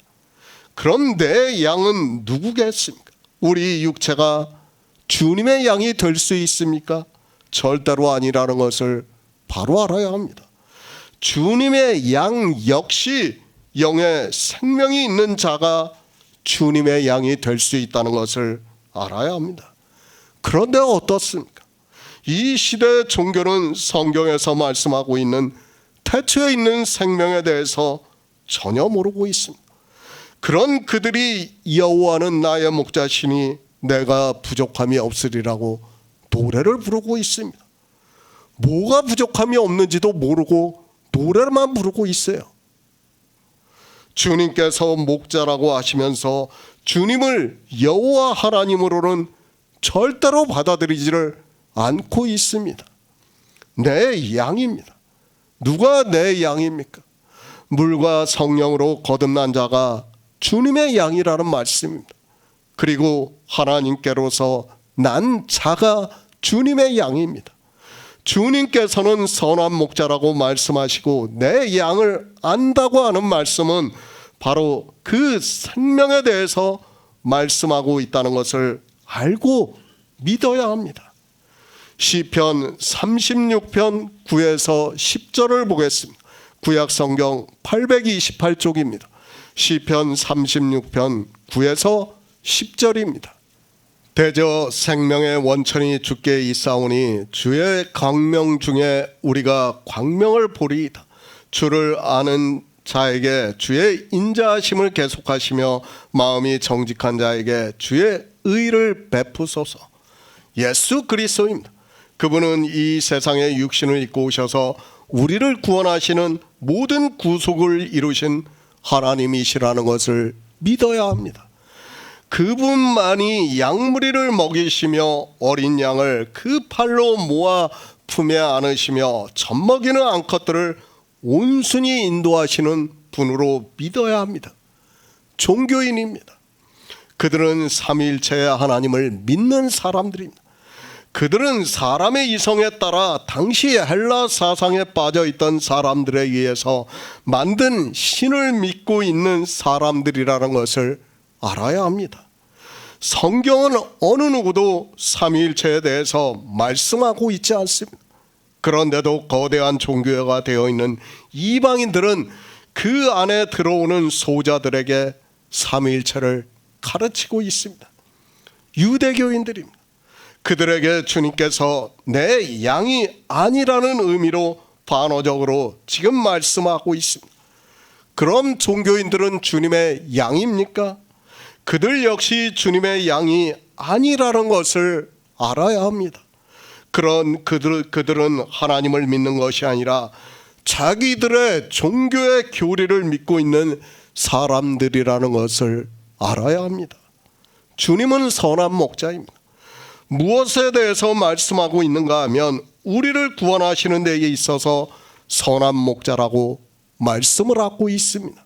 그럼 내 양은 누구겠습니까? 우리 육체가 주님의 양이 될 수 있습니까? 절대로 아니라는 것을 바로 알아야 합니다. 주님의 양 역시 영의 생명이 있는 자가 주님의 양이 될 수 있다는 것을 알아야 합니다. 그런데 어떻습니까? 이 시대의 종교는 성경에서 말씀하고 있는 태초에 있는 생명에 대해서 전혀 모르고 있습니다. 그런 그들이 여호와는 나의 목자시니 내가 부족함이 없으리라고 노래를 부르고 있습니다. 뭐가 부족함이 없는지도 모르고 노래만 부르고 있어요. 주님께서 목자라고 하시면서 주님을 여호와 하나님으로는 절대로 받아들이지를 않고 있습니다. 내 양입니다. 누가 내 양입니까? 물과 성령으로 거듭난 자가 주님의 양이라는 말씀입니다. 그리고 하나님께로서 난 자가 주님의 양입니다. 주님께서는 선한 목자라고 말씀하시고 내 양을 안다고 하는 말씀은 바로 그 생명에 대해서 말씀하고 있다는 것을 알고 믿어야 합니다. 시편 36편 9에서 10절을 보겠습니다. 구약성경 828쪽입니다. 시편 36편 9에서 10절입니다. 대저 생명의 원천이 주께 있사오니 주의 광명 중에 우리가 광명을 보리이다. 주를 아는 자에게 주의 인자하심을 계속하시며 마음이 정직한 자에게 주의 의를 베푸소서. 예수 그리스도입니다. 그분은 이 세상에 육신을 입고 오셔서 우리를 구원하시는 모든 구속을 이루신 하나님이시라는 것을 믿어야 합니다. 그분만이 양무리를 먹이시며 어린 양을 그 팔로 모아 품에 안으시며 젖먹이는 암컷들을 온순히 인도하시는 분으로 믿어야 합니다. 종교인입니다. 그들은 삼위일체의 하나님을 믿는 사람들입니다. 그들은 사람의 이성에 따라 당시 헬라 사상에 빠져있던 사람들에 의해서 만든 신을 믿고 있는 사람들이라는 것을 알아야 합니다. 성경은 어느 누구도 삼위일체에 대해서 말씀하고 있지 않습니다. 그런데도 거대한 종교가 되어 있는 이방인들은 그 안에 들어오는 소자들에게 삼위일체를 가르치고 있습니다. 유대교인들입니다. 그들에게 주님께서 내 양이 아니라는 의미로 반어적으로 지금 말씀하고 있습니다. 그럼 종교인들은 주님의 양입니까? 그들 역시 주님의 양이 아니라는 것을 알아야 합니다. 그들은 하나님을 믿는 것이 아니라 자기들의 종교의 교리를 믿고 있는 사람들이라는 것을 알아야 합니다. 주님은 선한 목자입니다. 무엇에 대해서 말씀하고 있는가 하면 우리를 구원하시는 데에 있어서 선한 목자라고 말씀을 하고 있습니다.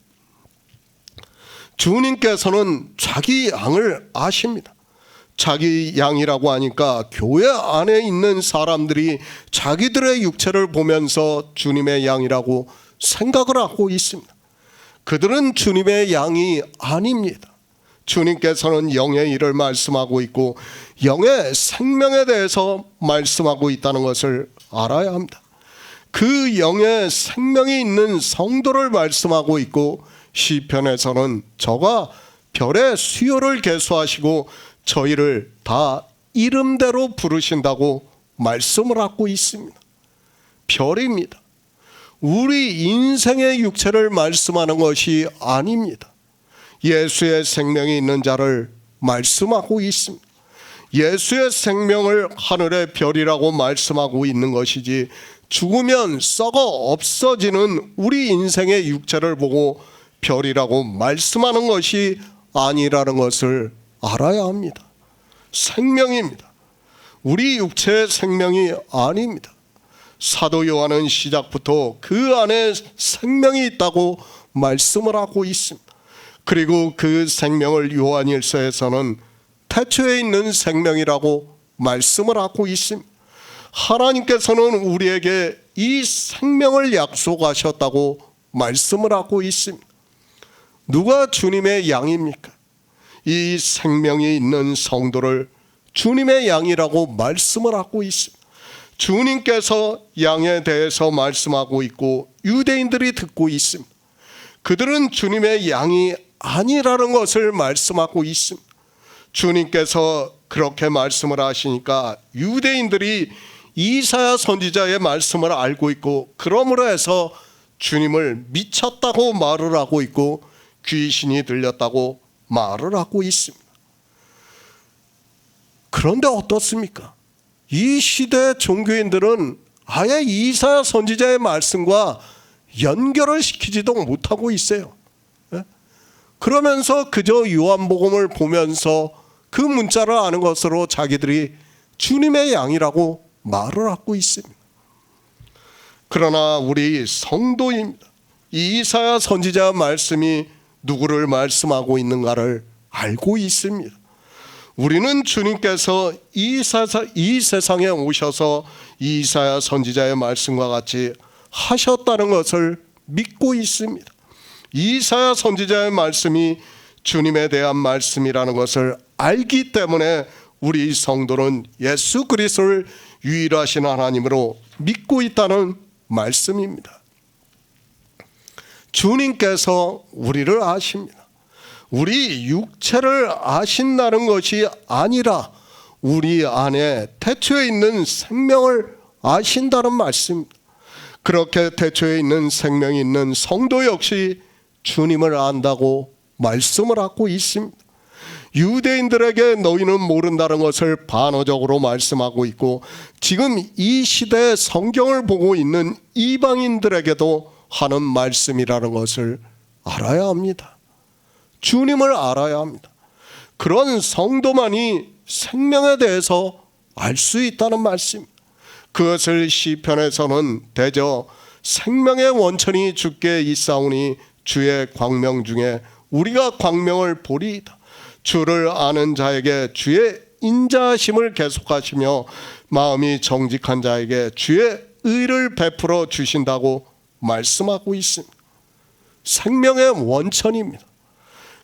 주님께서는 자기 양을 아십니다. 자기 양이라고 하니까 교회 안에 있는 사람들이 자기들의 육체를 보면서 주님의 양이라고 생각을 하고 있습니다. 그들은 주님의 양이 아닙니다. 주님께서는 영의 일을 말씀하고 있고 영의 생명에 대해서 말씀하고 있다는 것을 알아야 합니다. 그 영의 생명이 있는 성도를 말씀하고 있고 시편에서는 저가 별의 수요를 계수하시고 저희를 다 이름대로 부르신다고 말씀을 하고 있습니다. 별입니다. 우리 인생의 육체를 말씀하는 것이 아닙니다. 예수의 생명이 있는 자를 말씀하고 있습니다. 예수의 생명을 하늘의 별이라고 말씀하고 있는 것이지 죽으면 썩어 없어지는 우리 인생의 육체를 보고 별이라고 말씀하는 것이 아니라는 것을 알아야 합니다. 생명입니다. 우리 육체의 생명이 아닙니다. 사도 요한은 시작부터 그 안에 생명이 있다고 말씀을 하고 있습니다. 그리고 그 생명을 요한일서에서는 태초에 있는 생명이라고 말씀을 하고 있습니다. 하나님께서는 우리에게 이 생명을 약속하셨다고 말씀을 하고 있습니다. 누가 주님의 양입니까? 이 생명이 있는 성도를 주님의 양이라고 말씀을 하고 있습니다. 주님께서 양에 대해서 말씀하고 있고 유대인들이 듣고 있습니다. 그들은 주님의 양이 아니라는 것을 말씀하고 있습니다. 주님께서 그렇게 말씀을 하시니까 유대인들이 이사야 선지자의 말씀을 알고 있고 그러므로 해서 주님을 미쳤다고 말을 하고 있고 귀신이 들렸다고 말을 하고 있습니다. 그런데 어떻습니까? 이 시대의 종교인들은 아예 이사야 선지자의 말씀과 연결을 시키지도 못하고 있어요. 그러면서 그저 요한복음을 보면서 그 문자를 아는 것으로 자기들이 주님의 양이라고 말을 하고 있습니다. 그러나 우리 성도입니다. 이사야 선지자 말씀이 누구를 말씀하고 있는가를 알고 있습니다. 우리는 주님께서 이 세상에 오셔서 이사야 선지자의 말씀과 같이 하셨다는 것을 믿고 있습니다. 이사야 선지자의 말씀이 주님에 대한 말씀이라는 것을 알기 때문에 우리 성도는 예수 그리스도를 유일하신 하나님으로 믿고 있다는 말씀입니다. 주님께서 우리를 아십니다. 우리 육체를 아신다는 것이 아니라 우리 안에 태초에 있는 생명을 아신다는 말씀입니다. 그렇게 태초에 있는 생명이 있는 성도 역시 주님을 안다고 말씀을 하고 있습니다. 유대인들에게 너희는 모른다는 것을 반어적으로 말씀하고 있고, 지금 이 시대에 성경을 보고 있는 이방인들에게도 하는 말씀이라는 것을 알아야 합니다. 주님을 알아야 합니다. 그런 성도만이 생명에 대해서 알 수 있다는 말씀. 그것을 시편에서는 대저 생명의 원천이 주께 있사오니 주의 광명 중에 우리가 광명을 보리이다. 주를 아는 자에게 주의 인자하심을 계속하시며 마음이 정직한 자에게 주의 의를 베풀어 주신다고 말씀하고 있습니다. 생명의 원천입니다.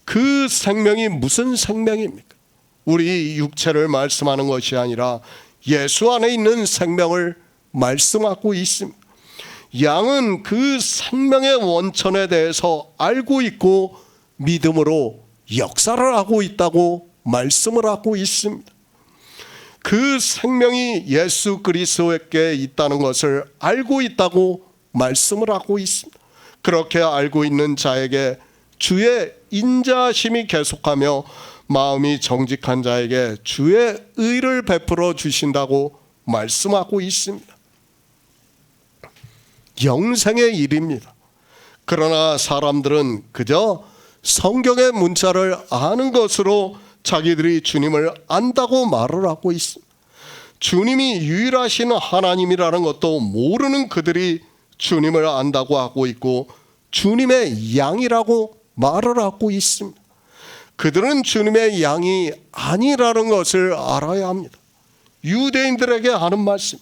그 생명이 무슨 생명입니까? 우리 육체를 말씀하는 것이 아니라 예수 안에 있는 생명을 말씀하고 있습니다. 양은 그 생명의 원천에 대해서 알고 있고 믿음으로 역사를 하고 있다고 말씀을 하고 있습니다. 그 생명이 예수 그리스도에게 있다는 것을 알고 있다고 말씀을 하고 있습니다. 그렇게 알고 있는 자에게 주의 인자하심이 계속하며 마음이 정직한 자에게 주의 의를 베풀어 주신다고 말씀하고 있습니다. 영생의 일입니다. 그러나 사람들은 그저 성경의 문자를 아는 것으로 자기들이 주님을 안다고 말을 하고 있습니다. 주님이 유일하신 하나님이라는 것도 모르는 그들이 주님을 안다고 하고 있고 주님의 양이라고 말을 하고 있습니다. 그들은 주님의 양이 아니라는 것을 알아야 합니다. 유대인들에게 하는 말씀,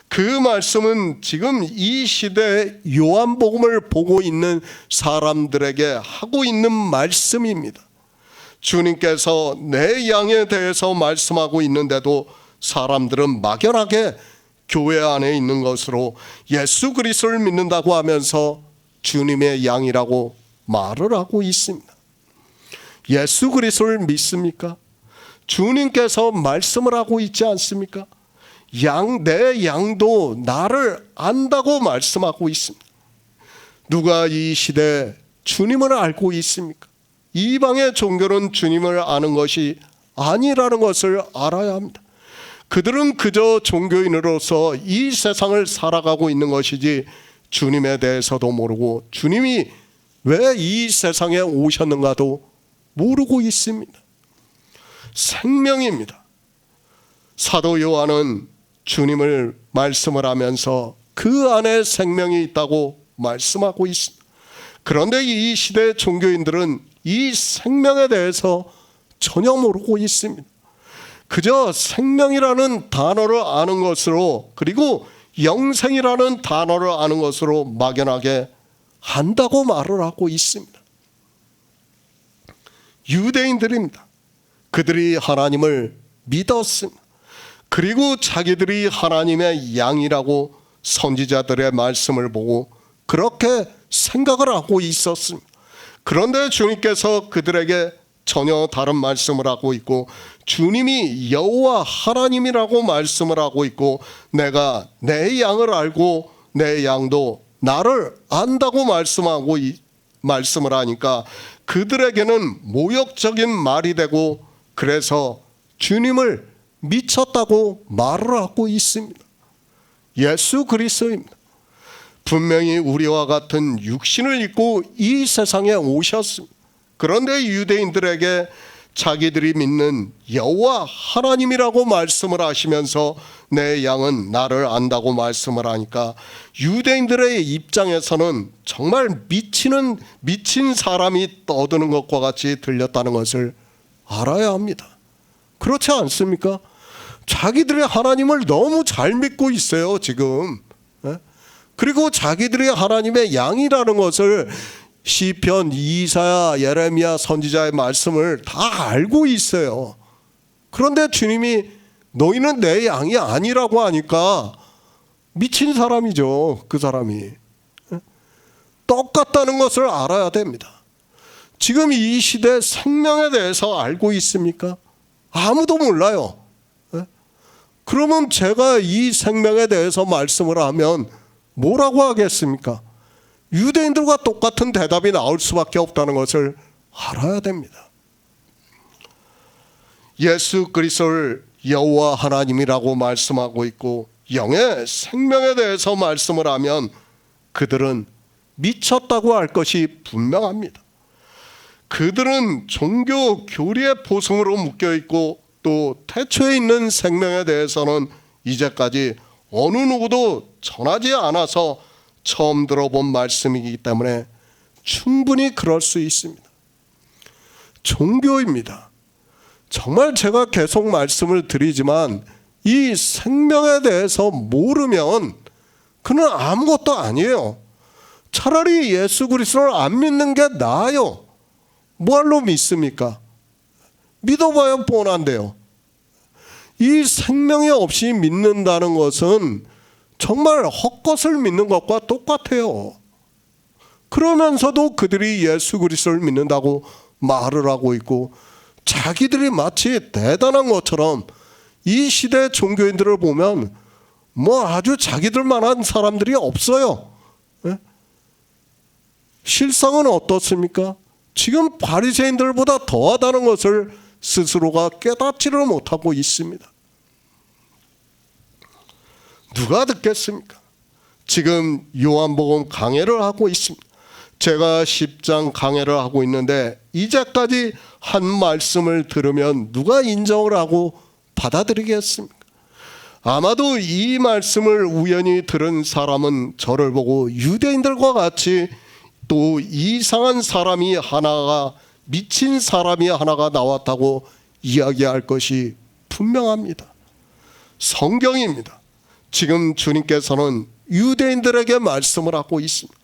그 말씀은 지금 이 시대에 요한복음을 보고 있는 사람들에게 하고 있는 말씀입니다. 주님께서 내 양에 대해서 말씀하고 있는데도 사람들은 막연하게 교회 안에 있는 것으로 예수 그리스도를 믿는다고 하면서 주님의 양이라고 말을 하고 있습니다. 예수 그리스도를 믿습니까? 주님께서 말씀을 하고 있지 않습니까? 내 양도 나를 안다고 말씀하고 있습니다. 누가 이 시대에 주님을 알고 있습니까? 이방의 종교는 주님을 아는 것이 아니라는 것을 알아야 합니다. 그들은 그저 종교인으로서 이 세상을 살아가고 있는 것이지 주님에 대해서도 모르고 주님이 왜 이 세상에 오셨는가도 모르고 있습니다. 생명입니다. 사도 요한은 주님을 말씀을 하면서 그 안에 생명이 있다고 말씀하고 있습니다. 그런데 이 시대 종교인들은 이 생명에 대해서 전혀 모르고 있습니다. 그저 생명이라는 단어를 아는 것으로, 그리고 영생이라는 단어를 아는 것으로 막연하게 한다고 말을 하고 있습니다. 유대인들입니다. 그들이 하나님을 믿었습니다. 그리고 자기들이 하나님의 양이라고 선지자들의 말씀을 보고 그렇게 생각을 하고 있었습니다. 그런데 주님께서 그들에게 전혀 다른 말씀을 하고 있고, 주님이 여호와 하나님이라고 말씀을 하고 있고, 내가 내 양을 알고 내 양도 나를 안다고 말씀을 하니까 그들에게는 모욕적인 말이 되고, 그래서 주님을 미쳤다고 말을 하고 있습니다. 예수 그리스도입니다. 분명히 우리와 같은 육신을 입고 이 세상에 오셨습니다. 그런데 유대인들에게 자기들이 믿는 여호와 하나님이라고 말씀을 하시면서 내 양은 나를 안다고 말씀을 하니까 유대인들의 입장에서는 정말 미친 사람이 떠드는 것과 같이 들렸다는 것을 알아야 합니다. 그렇지 않습니까? 자기들의 하나님을 너무 잘 믿고 있어요, 지금. 그리고 자기들이 하나님의 양이라는 것을 시편, 이사야, 예레미야 선지자의 말씀을 다 알고 있어요. 그런데 주님이 너희는 내 양이 아니라고 하니까 미친 사람이죠, 그 사람이. 똑같다는 것을 알아야 됩니다. 지금 이 시대 생명에 대해서 알고 있습니까? 아무도 몰라요. 그러면 제가 이 생명에 대해서 말씀을 하면 뭐라고 하겠습니까? 유대인들과 똑같은 대답이 나올 수밖에 없다는 것을 알아야 됩니다. 예수 그리스도를 여호와 하나님이라고 말씀하고 있고 영의 생명에 대해서 말씀을 하면 그들은 미쳤다고 할 것이 분명합니다. 그들은 종교 교리의 보성으로 묶여있고 또 태초에 있는 생명에 대해서는 이제까지 어느 누구도 전하지 않아서 처음 들어본 말씀이기 때문에 충분히 그럴 수 있습니다. 종교입니다. 정말 제가 계속 말씀을 드리지만 이 생명에 대해서 모르면 그는 아무것도 아니에요. 차라리 예수 그리스도를 안 믿는 게 나아요. 뭐할로 믿습니까? 믿어봐야 뻔한데요. 이 생명이 없이 믿는다는 것은 정말 헛것을 믿는 것과 똑같아요. 그러면서도 그들이 예수 그리스도를 믿는다고 말을 하고 있고 자기들이 마치 대단한 것처럼 이 시대 종교인들을 보면 뭐 아주 자기들만한 사람들이 없어요. 실상은 어떻습니까? 지금 바리새인들보다 더하다는 것을 스스로가 깨닫지를 못하고 있습니다. 누가 듣겠습니까? 지금 요한복음 강해를 하고 있습니다. 제가 10장 강해를 하고 있는데 이제까지 한 말씀을 들으면 누가 인정을 하고 받아들이겠습니까? 아마도 이 말씀을 우연히 들은 사람은 저를 보고 유대인들과 같이 또 이상한 사람이 하나가 미친 사람이 하나가 나왔다고 이야기할 것이 분명합니다. 성경입니다. 지금 주님께서는 유대인들에게 말씀을 하고 있습니다.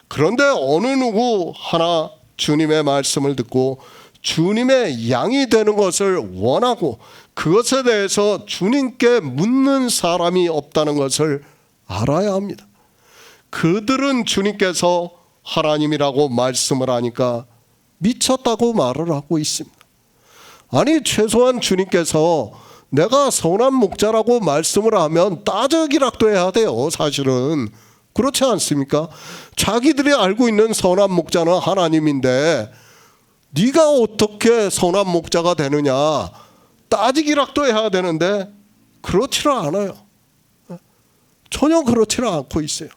그런데 어느 누구 하나 주님의 말씀을 듣고 주님의 양이 되는 것을 원하고 그것에 대해서 주님께 묻는 사람이 없다는 것을 알아야 합니다. 그들은 주님께서 하나님이라고 말씀을 하니까 미쳤다고 말을 하고 있습니다. 아니 최소한 주님께서 내가 선한 목자라고 말씀을 하면 따적이라도 해야 돼요. 사실은 그렇지 않습니까? 자기들이 알고 있는 선한 목자는 하나님인데 네가 어떻게 선한 목자가 되느냐 따지기락도 해야 되는데 그렇지를 않아요. 전혀 그렇지를 않고 있어요.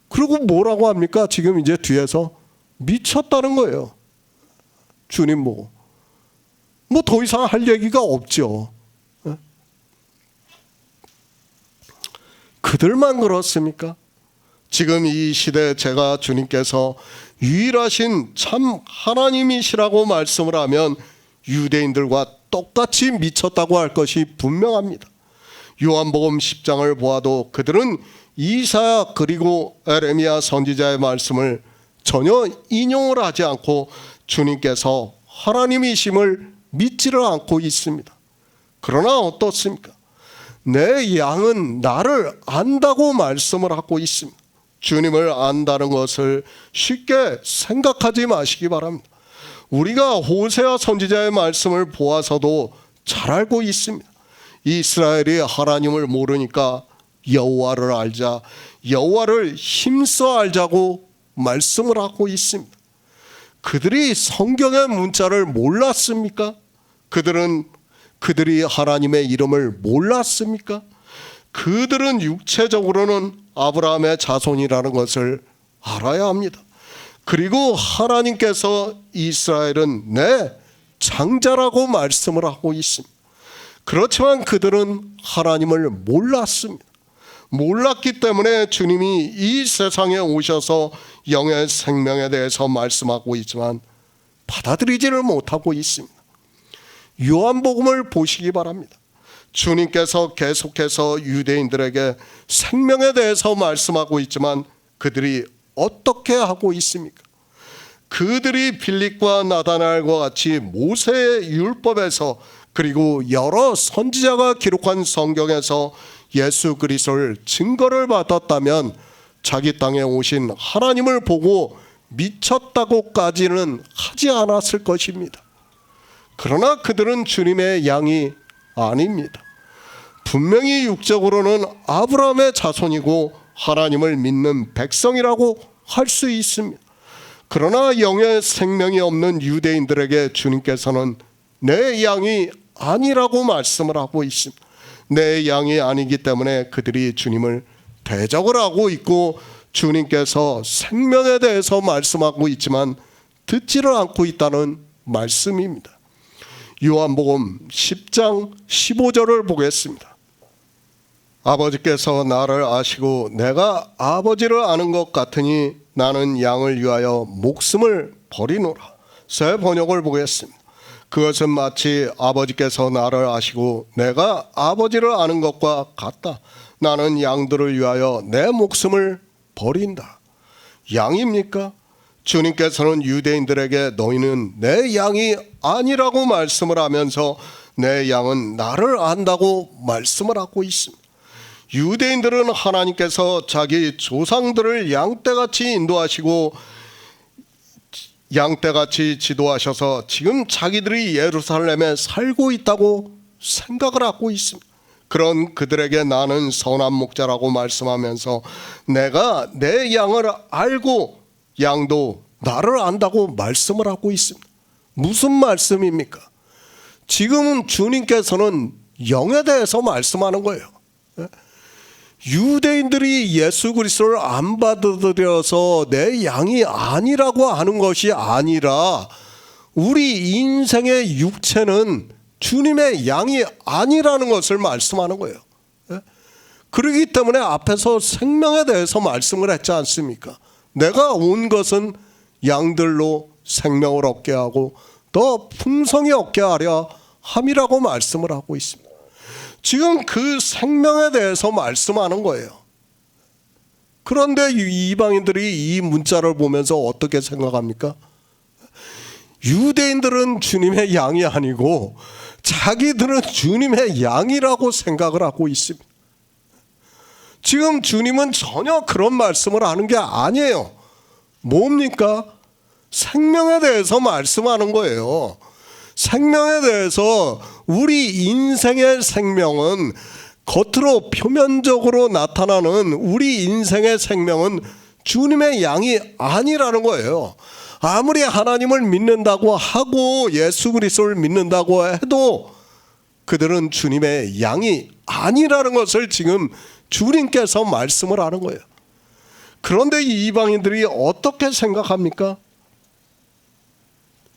그리고 뭐라고 합니까? 지금 이제 뒤에서 미쳤다는 거예요. 주님 보고. 뭐 더 이상 할 얘기가 없죠. 그들만 그렇습니까? 지금 이 시대에 제가 주님께서 유일하신 참 하나님이시라고 말씀을 하면 유대인들과 똑같이 미쳤다고 할 것이 분명합니다. 요한복음 10장을 보아도 그들은 이사야 그리고 예레미야 선지자의 말씀을 전혀 인용을 하지 않고 주님께서 하나님이심을 믿지를 않고 있습니다. 그러나 어떻습니까? 내 양은 나를 안다고 말씀을 하고 있습니다. 주님을 안다는 것을 쉽게 생각하지 마시기 바랍니다. 우리가 호세아 선지자의 말씀을 보아서도 잘 알고 있습니다. 이스라엘이 하나님을 모르니까 여호와를 알자, 여호와를 힘써 알자고 말씀을 하고 있습니다. 그들이 성경의 문자를 몰랐습니까? 그들이 하나님의 이름을 몰랐습니까? 그들은 육체적으로는 아브라함의 자손이라는 것을 알아야 합니다. 그리고 하나님께서 이스라엘은 내 장자라고 말씀을 하고 있습니다. 그렇지만 그들은 하나님을 몰랐습니다. 몰랐기 때문에 주님이 이 세상에 오셔서 영의 생명에 대해서 말씀하고 있지만 받아들이지를 못하고 있습니다. 요한복음을 보시기 바랍니다. 주님께서 계속해서 유대인들에게 생명에 대해서 말씀하고 있지만 그들이 어떻게 하고 있습니까? 그들이 빌립과 나다나엘과 같이 모세의 율법에서 그리고 여러 선지자가 기록한 성경에서 예수 그리스도를 증거를 받았다면 자기 땅에 오신 하나님을 보고 미쳤다고까지는 하지 않았을 것입니다. 그러나 그들은 주님의 양이 아닙니다. 분명히 육적으로는 아브라함의 자손이고 하나님을 믿는 백성이라고 할 수 있습니다. 그러나 영의 생명이 없는 유대인들에게 주님께서는 내 양이 아니라고 말씀을 하고 있습니다. 내 양이 아니기 때문에 그들이 주님을 대적을 하고 있고 주님께서 생명에 대해서 말씀하고 있지만 듣지를 않고 있다는 말씀입니다. 요한복음 10장 15절을 보겠습니다. 아버지께서 나를 아시고 내가 아버지를 아는 것 같으니 나는 양을 위하여 목숨을 버리노라. 새 번역을 보겠습니다. 그것은 마치 아버지께서 나를 아시고 내가 아버지를 아는 것과 같다. 나는 양들을 위하여 내 목숨을 버린다. 양입니까? 주님께서는 유대인들에게 너희는 내 양이 아니라고 말씀을 하면서 내 양은 나를 안다고 말씀을 하고 있습니다. 유대인들은 하나님께서 자기 조상들을 양떼같이 인도하시고 양떼같이 지도하셔서 지금 자기들이 예루살렘에 살고 있다고 생각을 하고 있습니다. 그런 그들에게 나는 선한 목자라고 말씀하면서 내가 내 양을 알고 양도 나를 안다고 말씀을 하고 있습니다. 무슨 말씀입니까? 지금 주님께서는 영에 대해서 말씀하는 거예요. 유대인들이 예수 그리스도를 안 받아들여서 내 양이 아니라고 하는 것이 아니라 우리 인생의 육체는 주님의 양이 아니라는 것을 말씀하는 거예요. 그렇기 때문에 앞에서 생명에 대해서 말씀을 했지 않습니까? 내가 온 것은 양들로 생명을 얻게 하고 더 풍성히 얻게 하려 함이라고 말씀을 하고 있습니다. 지금 그 생명에 대해서 말씀하는 거예요. 그런데 이방인들이 이 문자를 보면서 어떻게 생각합니까? 유대인들은 주님의 양이 아니고 자기들은 주님의 양이라고 생각을 하고 있습니다. 지금 주님은 전혀 그런 말씀을 하는 게 아니에요. 뭡니까? 생명에 대해서 말씀하는 거예요. 생명에 대해서 우리 인생의 생명은 겉으로 표면적으로 나타나는 우리 인생의 생명은 주님의 양이 아니라는 거예요. 아무리 하나님을 믿는다고 하고 예수 그리스도를 믿는다고 해도 그들은 주님의 양이 아니라는 것을 지금 주님께서 말씀을 하는 거예요. 그런데 이 이방인들이 어떻게 생각합니까?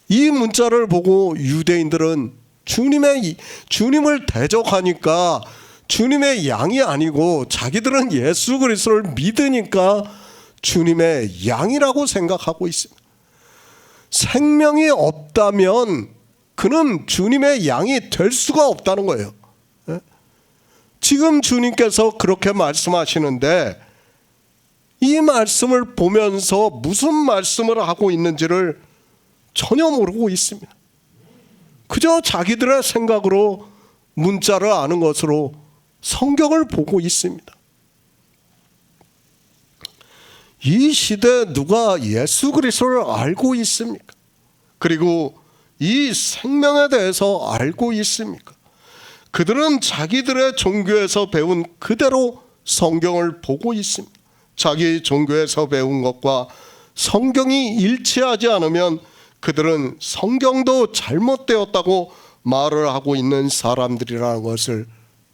이 문자를 보고 유대인들은 주님을 대적하니까 주님의 양이 아니고 자기들은 예수 그리스도를 믿으니까 주님의 양이라고 생각하고 있습니다. 생명이 없다면 그는 주님의 양이 될 수가 없다는 거예요. 지금 주님께서 그렇게 말씀하시는데 이 말씀을 보면서 무슨 말씀을 하고 있는지를 전혀 모르고 있습니다. 그저 자기들의 생각으로 문자를 아는 것으로 성경을 보고 있습니다. 이 시대에 누가 예수 그리스도를 알고 있습니까? 그리고 이 생명에 대해서 알고 있습니까? 그들은 자기들의 종교에서 배운 그대로 성경을 보고 있습니다. 자기 종교에서 배운 것과 성경이 일치하지 않으면 그들은 성경도 잘못되었다고 말을 하고 있는 사람들이라는 것을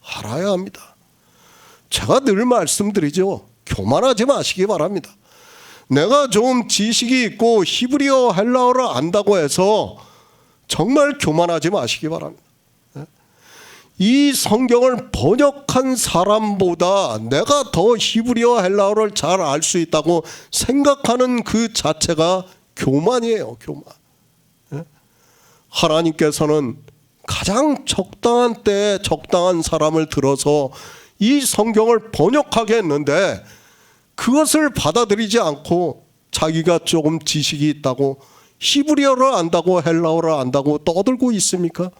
알아야 합니다. 제가 늘 말씀드리죠. 교만하지 마시기 바랍니다. 내가 좀 지식이 있고 히브리어 헬라어를 안다고 해서 정말 교만하지 마시기 바랍니다. 이 성경을 번역한 사람보다 내가 더 히브리어 헬라어를 잘 알 수 있다고 생각하는 그 자체가 교만이에요. 교만. 하나님께서는 가장 적당한 때에 적당한 사람을 들어서 이 성경을 번역하게 했는데 그것을 받아들이지 않고 자기가 조금 지식이 있다고 히브리어를 안다고 헬라어를 안다고 떠들고 있습니까?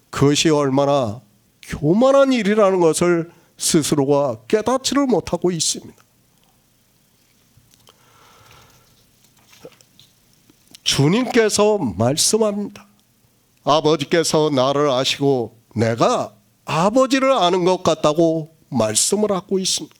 그것이 얼마나 교만한 일이라는 것을 스스로가 깨닫지를 못하고 있습니다. 주님께서 말씀합니다. 아버지께서 나를 아시고 내가 아버지를 아는 것 같다고 말씀을 하고 있습니다.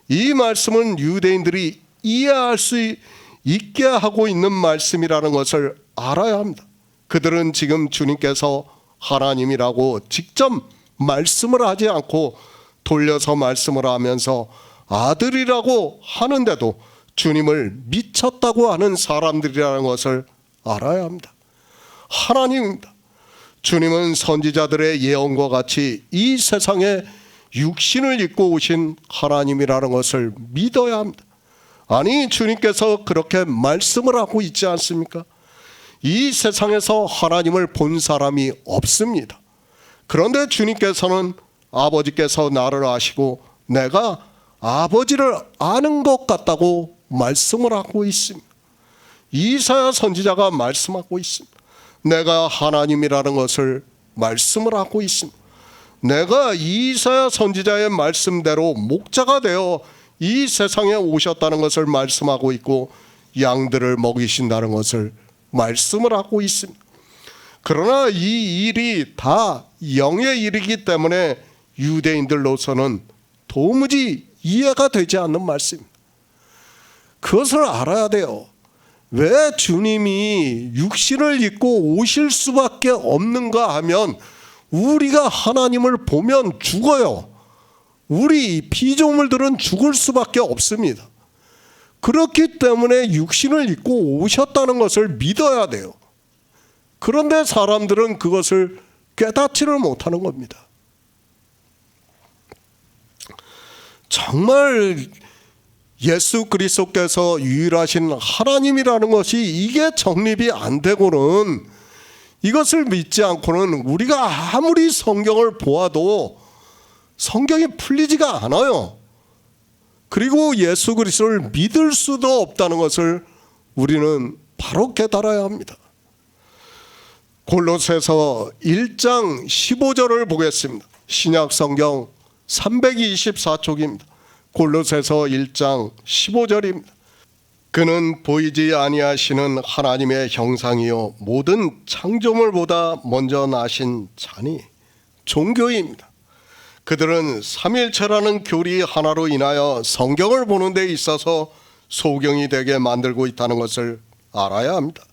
이 말씀은 유대인들이 이해할 수 있게 하고 있는 말씀이라는 것을 알아야 합니다. 그들은 지금 주님께서 하나님이라고 직접 말씀을 하지 않고 돌려서 말씀을 하면서 아들이라고 하는데도 주님을 미쳤다고 하는 사람들이라는 것을 알아야 합니다. 하나님입니다. 주님은 선지자들의 예언과 같이 이 세상에 육신을 입고 오신 하나님이라는 것을 믿어야 합니다. 아니, 주님께서 그렇게 말씀을 하고 있지 않습니까? 이 세상에서 하나님을 본 사람이 없습니다. 그런데 주님께서는 아버지께서 나를 아시고 내가 아버지를 아는 것 같다고 말씀을 하고 있습니다. 이사야 선지자가 말씀하고 있습니다. 내가 하나님이라는 것을 말씀을 하고 있습니다. 내가 이사야 선지자의 말씀대로 목자가 되어 이 세상에 오셨다는 것을 말씀하고 있고 양들을 먹이신다는 것을 말씀을 하고 있습니다. 그러나 이 일이 다 영의 일이기 때문에 유대인들로서는 도무지 이해가 되지 않는 말씀입니다. 그것을 알아야 돼요. 왜 주님이 육신을 입고 오실 수밖에 없는가 하면 우리가 하나님을 보면 죽어요. 우리 피조물들은 죽을 수밖에 없습니다. 그렇기 때문에 육신을 입고 오셨다는 것을 믿어야 돼요. 그런데 사람들은 그것을 깨닫지를 못하는 겁니다. 정말 예수 그리스도께서 유일하신 하나님이라는 것이 이게 정립이 안 되고는 이것을 믿지 않고는 우리가 아무리 성경을 보아도 성경이 풀리지가 않아요. 그리고 예수 그리스도를 믿을 수도 없다는 것을 우리는 바로 깨달아야 합니다. 골로새서 1장 15절을 보겠습니다. 신약 성경 324쪽입니다. 골로새서 1장 15절입니다. 그는 보이지 아니하시는 하나님의 형상이요 모든 창조물보다 먼저 나신 자니 종교입니다. 그들은 삼일체라는 교리 하나로 인하여 성경을 보는 데 있어서 소경이 되게 만들고 있다는 것을 알아야 합니다.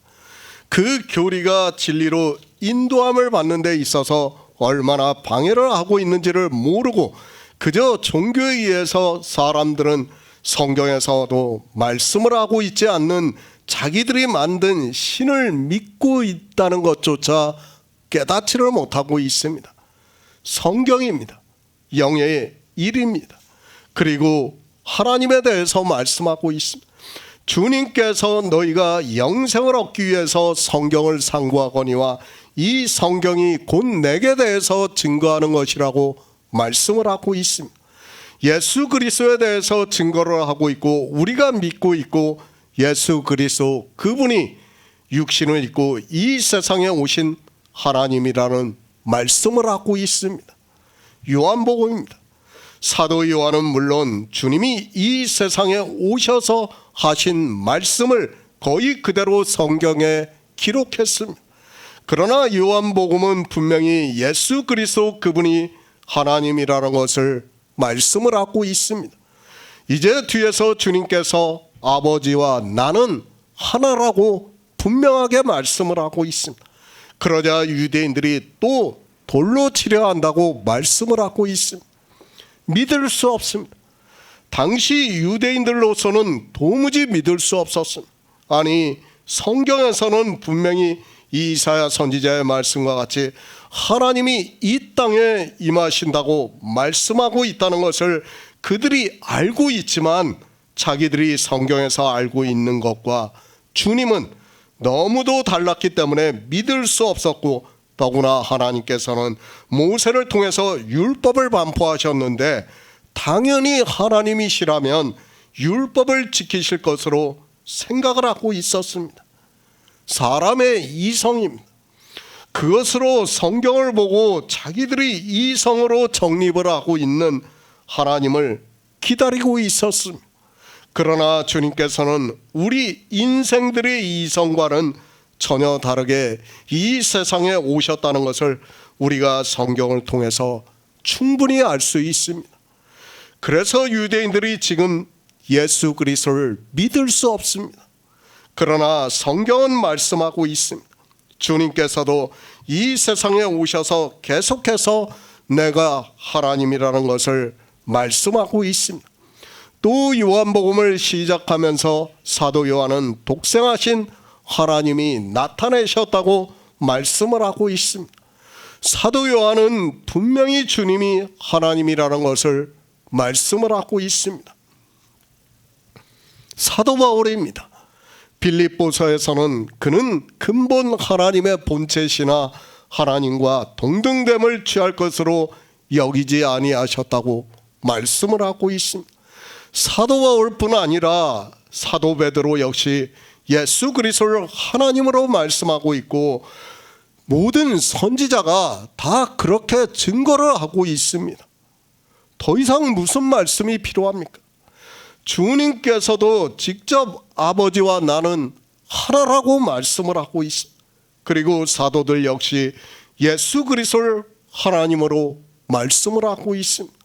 그 교리가 진리로 인도함을 받는 데 있어서 얼마나 방해를 하고 있는지를 모르고 그저 종교에 의해서 사람들은 성경에서도 말씀을 하고 있지 않는 자기들이 만든 신을 믿고 있다는 것조차 깨닫지를 못하고 있습니다. 성경입니다. 영의 일입니다. 그리고 하나님에 대해서 말씀하고 있습니다. 주님께서 너희가 영생을 얻기 위해서 성경을 상고하거니와 이 성경이 곧 내게 대해서 증거하는 것이라고 말씀을 하고 있습니다. 예수 그리스도에 대해서 증거를 하고 있고 우리가 믿고 있고 예수 그리스도 그분이 육신을 입고 이 세상에 오신 하나님이라는 말씀을 하고 있습니다. 요한복음입니다. 사도 요한은 물론 주님이 이 세상에 오셔서 하신 말씀을 거의 그대로 성경에 기록했습니다. 그러나 요한복음은 분명히 예수 그리스도 그분이 하나님이라는 것을 말씀을 하고 있습니다. 이제 뒤에서 주님께서 아버지와 나는 하나라고 분명하게 말씀을 하고 있습니다. 그러자 유대인들이 또 돌로 치려 한다고 말씀을 하고 있습니다. 믿을 수 없습니다. 당시 유대인들로서는 도무지 믿을 수 없었습니다. 아니, 성경에서는 분명히 이사야 선지자의 말씀과 같이 하나님이 이 땅에 임하신다고 말씀하고 있다는 것을 그들이 알고 있지만 자기들이 성경에서 알고 있는 것과 주님은 너무도 달랐기 때문에 믿을 수 없었고 더구나 하나님께서는 모세를 통해서 율법을 반포하셨는데 당연히 하나님이시라면 율법을 지키실 것으로 생각을 하고 있었습니다. 사람의 이성입니다. 그것으로 성경을 보고 자기들이 이성으로 정립을 하고 있는 하나님을 기다리고 있었습니다. 그러나 주님께서는 우리 인생들의 이성과는 전혀 다르게 이 세상에 오셨다는 것을 우리가 성경을 통해서 충분히 알 수 있습니다. 그래서 유대인들이 지금 예수 그리스도를 믿을 수 없습니다. 그러나 성경은 말씀하고 있습니다. 주님께서도 이 세상에 오셔서 계속해서 내가 하나님이라는 것을 말씀하고 있습니다. 또 요한복음을 시작하면서 사도 요한은 독생하신 하나님이 나타내셨다고 말씀을 하고 있습니다. 사도 요한은 분명히 주님이 하나님이라는 것을 말씀을 하고 있습니다. 사도 바울입니다. 빌립보서에서는 그는 근본 하나님의 본체시나 하나님과 동등됨을 취할 것으로 여기지 아니하셨다고 말씀을 하고 있습니다. 사도 바울뿐 아니라 사도 베드로 역시 예수 그리스도를 하나님으로 말씀하고 있고 모든 선지자가 다 그렇게 증거를 하고 있습니다. 더 이상 무슨 말씀이 필요합니까? 주님께서도 직접 아버지와 나는 하나라고 말씀을 하고 있습니다. 그리고 사도들 역시 예수 그리스도를 하나님으로 말씀을 하고 있습니다.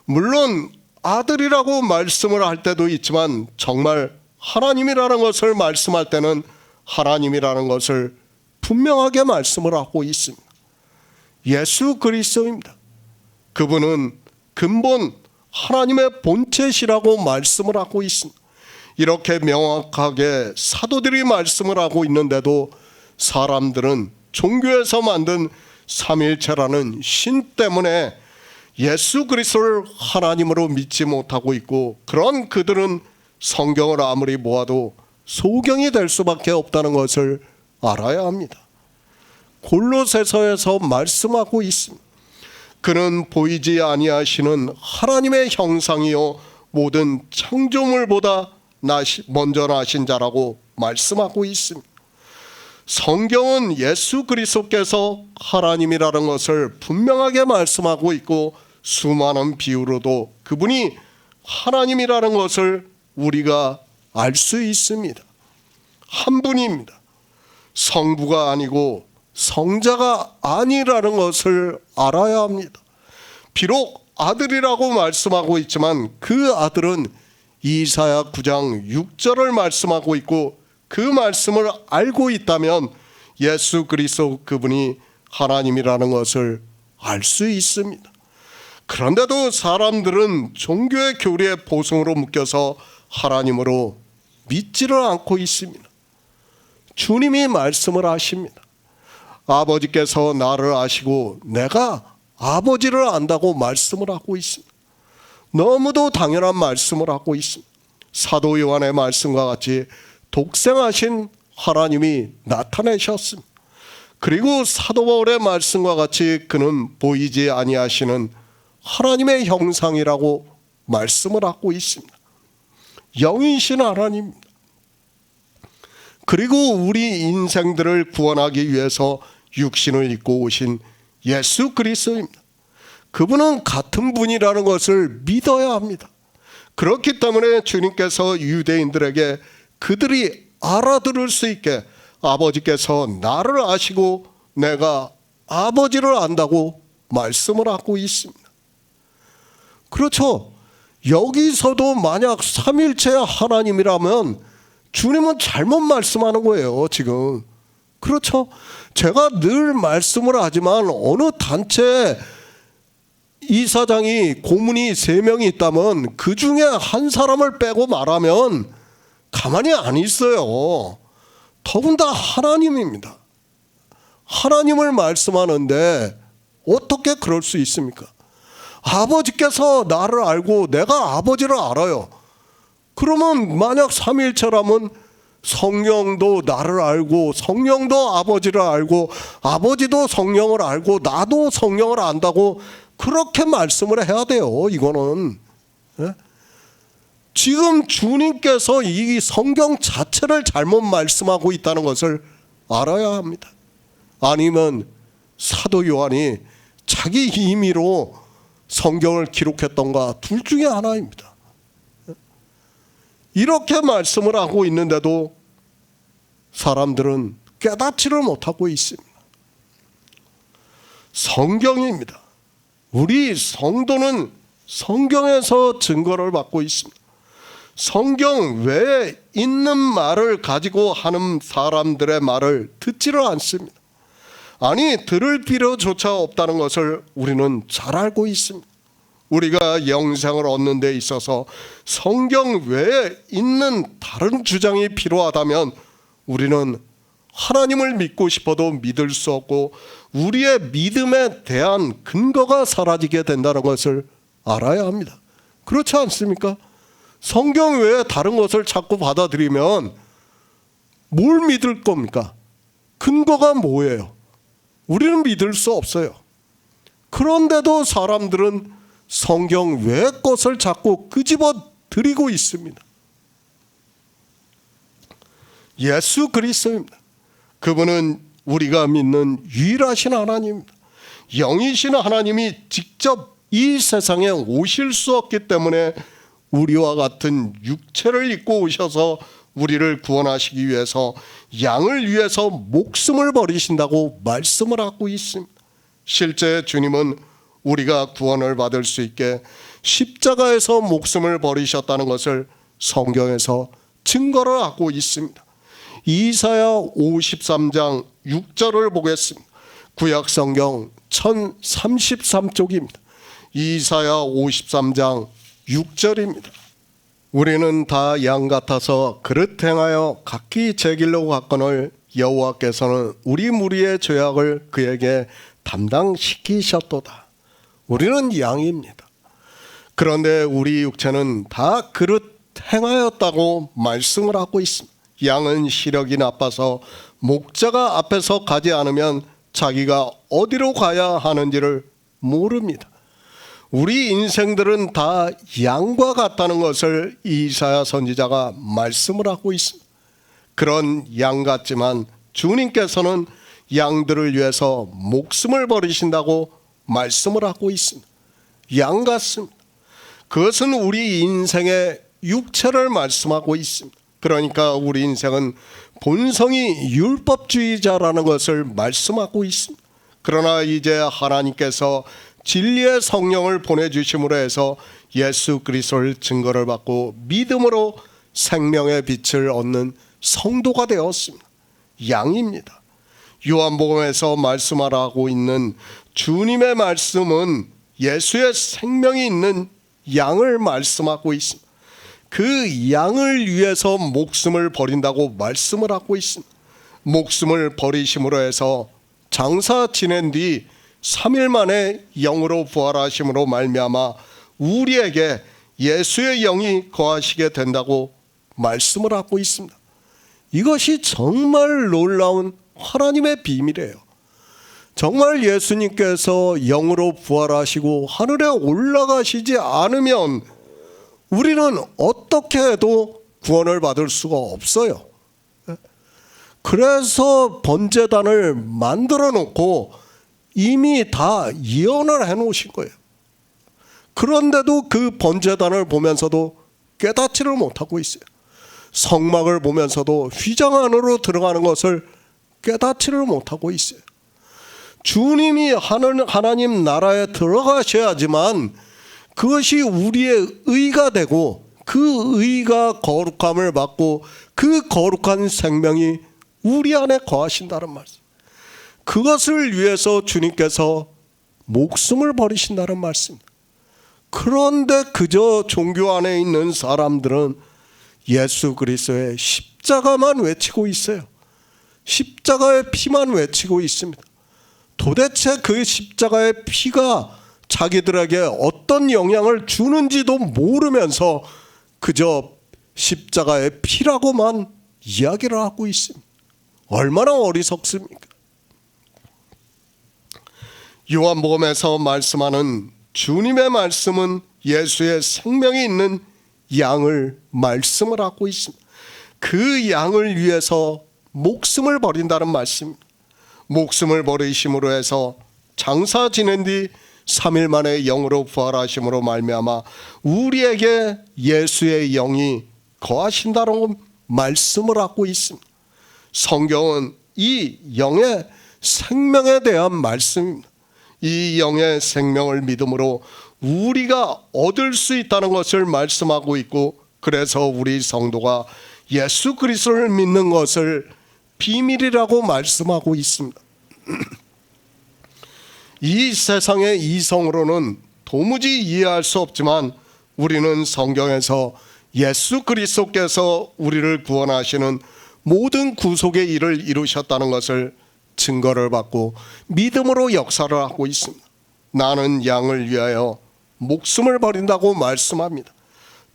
물론 아들이라고 말씀을 할 때도 있지만 정말 하나님이라는 것을 말씀할 때는 하나님이라는 것을 분명하게 말씀을 하고 있습니다. 예수 그리스도입니다. 그분은 근본 하나님의 본체시라고 말씀을 하고 있습니다. 이렇게 명확하게 사도들이 말씀을 하고 있는데도 사람들은 종교에서 만든 삼일체라는 신 때문에 예수 그리스도를 하나님으로 믿지 못하고 있고 그런 그들은 성경을 아무리 모아도 소경이 될 수밖에 없다는 것을 알아야 합니다. 골로새서에서 말씀하고 있습니다. 그는 보이지 아니하시는 하나님의 형상이요 모든 창조물보다 먼저 나신 자라고 말씀하고 있습니다. 성경은 예수 그리스도께서 하나님이라는 것을 분명하게 말씀하고 있고 수많은 비유로도 그분이 하나님이라는 것을 우리가 알 수 있습니다. 한 분입니다. 성부가 아니고 성자가 아니라는 것을 알아야 합니다. 비록 아들이라고 말씀하고 있지만 그 아들은 이사야 9장 6절을 말씀하고 있고 그 말씀을 알고 있다면 예수 그리스도 그분이 하나님이라는 것을 알 수 있습니다. 그런데도 사람들은 종교의 교리의 보성으로 묶여서 하나님으로 믿지를 않고 있습니다. 주님이 말씀을 하십니다. 아버지께서 나를 아시고 내가 아버지를 안다고 말씀을 하고 있습니다. 너무도 당연한 말씀을 하고 있습니다. 사도 요한의 말씀과 같이 독생하신 하나님이 나타내셨습니다. 그리고 사도 바울의 말씀과 같이 그는 보이지 아니하시는 하나님의 형상이라고 말씀을 하고 있습니다. 영이신 하나님입니다. 그리고 우리 인생들을 구원하기 위해서 육신을 입고 오신 예수 그리스도입니다. 그분은 같은 분이라는 것을 믿어야 합니다. 그렇기 때문에 주님께서 유대인들에게 그들이 알아들을 수 있게 아버지께서 나를 아시고 내가 아버지를 안다고 말씀을 하고 있습니다. 그렇죠. 여기서도 만약 삼일체 하나님이라면 주님은 잘못 말씀하는 거예요, 지금. 그렇죠. 제가 늘 말씀을 하지만 어느 단체 이사장이 고문이 3명이 있다면 그 중에 한 사람을 빼고 말하면 가만히 안 있어요. 더군다나 하나님입니다. 하나님을 말씀하는데 어떻게 그럴 수 있습니까? 아버지께서 나를 알고 내가 아버지를 알아요. 그러면 만약 삼위일체라면 성령도 나를 알고 성령도 아버지를 알고 아버지도 성령을 알고 나도 성령을 안다고 그렇게 말씀을 해야 돼요. 이거는 지금 주님께서 이 성경 자체를 잘못 말씀하고 있다는 것을 알아야 합니다. 아니면 사도 요한이 자기 임의로 성경을 기록했던가 둘 중에 하나입니다. 이렇게 말씀을 하고 있는데도 사람들은 깨닫지를 못하고 있습니다. 성경입니다. 우리 성도는 성경에서 증거를 받고 있습니다. 성경 외에 있는 말을 가지고 하는 사람들의 말을 듣지를 않습니다. 아니, 들을 필요조차 없다는 것을 우리는 잘 알고 있습니다. 우리가 영생을 얻는 데 있어서 성경 외에 있는 다른 주장이 필요하다면 우리는 하나님을 믿고 싶어도 믿을 수 없고 우리의 믿음에 대한 근거가 사라지게 된다는 것을 알아야 합니다. 그렇지 않습니까? 성경 외에 다른 것을 자꾸 받아들이면 뭘 믿을 겁니까? 근거가 뭐예요? 우리는 믿을 수 없어요. 그런데도 사람들은 성경 외의 것을 자꾸 끄집어 들이고 있습니다. 예수 그리스도입니다. 그분은 우리가 믿는 유일하신 하나님입니다. 영이신 하나님이 직접 이 세상에 오실 수 없기 때문에 우리와 같은 육체를 입고 오셔서 우리를 구원하시기 위해서 양을 위해서 목숨을 버리신다고 말씀을 하고 있습니다. 실제 주님은 우리가 구원을 받을 수 있게 십자가에서 목숨을 버리셨다는 것을 성경에서 증거를 하고 있습니다. 이사야 53장 6절을 보겠습니다. 구약 성경 1033쪽입니다. 이사야 53장 6절입니다. 우리는 다 양 같아서 그릇 행하여 각기 제 길로 갔거늘 여호와께서는 우리 무리의 죄악을 그에게 담당시키셨도다. 우리는 양입니다. 그런데 우리 육체는 다 그릇 행하였다고 말씀을 하고 있습니다. 양은 시력이 나빠서 목자가 앞에서 가지 않으면 자기가 어디로 가야 하는지를 모릅니다. 우리 인생들은 다 양과 같다는 것을 이사야 선지자가 말씀을 하고 있습니다. 그런 양 같지만 주님께서는 양들을 위해서 목숨을 버리신다고 말씀을 하고 있습니다. 양 같습니다. 그것은 우리 인생의 육체를 말씀하고 있습니다. 그러니까 우리 인생은 본성이 율법주의자라는 것을 말씀하고 있습니다. 그러나 이제 하나님께서 진리의 성령을 보내주심으로 해서 예수 그리스도를 증거를 받고 믿음으로 생명의 빛을 얻는 성도가 되었습니다. 양입니다. 요한복음에서 말씀하라고 있는 주님의 말씀은 예수의 생명이 있는 양을 말씀하고 있습니다. 그 양을 위해서 목숨을 버린다고 말씀을 하고 있습니다. 목숨을 버리심으로 해서 장사 지낸 뒤 3일 만에 영으로 부활하심으로 말미암아 우리에게 예수의 영이 거하시게 된다고 말씀을 하고 있습니다. 이것이 정말 놀라운 하나님의 비밀이에요. 정말 예수님께서 영으로 부활하시고 하늘에 올라가시지 않으면 우리는 어떻게 해도 구원을 받을 수가 없어요. 그래서 번제단을 만들어 놓고 이미 다 예언을 해놓으신 거예요. 그런데도 그 번제단을 보면서도 깨닫지를 못하고 있어요. 성막을 보면서도 휘장 안으로 들어가는 것을 깨닫지를 못하고 있어요. 주님이 하나님 나라에 들어가셔야지만 그것이 우리의 의가 되고 그 의가 거룩함을 받고 그 거룩한 생명이 우리 안에 거하신다는 말씀. 그것을 위해서 주님께서 목숨을 버리신다는 말씀. 그런데 그저 종교 안에 있는 사람들은 예수 그리스도의 십자가만 외치고 있어요. 십자가의 피만 외치고 있습니다. 도대체 그 십자가의 피가 자기들에게 어떤 영향을 주는지도 모르면서 그저 십자가의 피라고만 이야기를 하고 있습니다. 얼마나 어리석습니까? 요한복음에서 말씀하는 주님의 말씀은 예수의 생명이 있는 양을 말씀을 하고 있습니다. 그 양을 위해서 목숨을 버린다는 말씀입니다. 목숨을 버리심으로 해서 장사 지낸 뒤 3일 만에 영으로 부활하심으로 말미암아 우리에게 예수의 영이 거하신다는 말씀을 하고 있습니다. 성경은 이 영의 생명에 대한 말씀입니다. 이 영의 생명을 믿음으로 우리가 얻을 수 있다는 것을 말씀하고 있고, 그래서 우리 성도가 예수 그리스도를 믿는 것을 비밀이라고 말씀하고 있습니다. 이 세상의 이성으로는 도무지 이해할 수 없지만 우리는 성경에서 예수 그리스도께서 우리를 구원하시는 모든 구속의 일을 이루셨다는 것을 증거를 받고 믿음으로 역사를 하고 있습니다. 나는 양을 위하여 목숨을 버린다고 말씀합니다.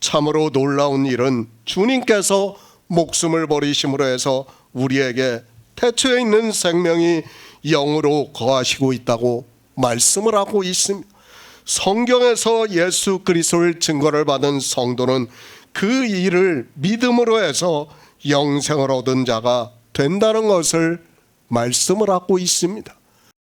참으로 놀라운 일은 주님께서 목숨을 버리심으로 해서 우리에게 태초에 있는 생명이 영으로 거하시고 있다고 말씀을 하고 있습니다. 성경에서 예수 그리스도를 증거를 받은 성도는 그 일을 믿음으로 해서 영생을 얻은 자가 된다는 것을 말씀을 하고 있습니다.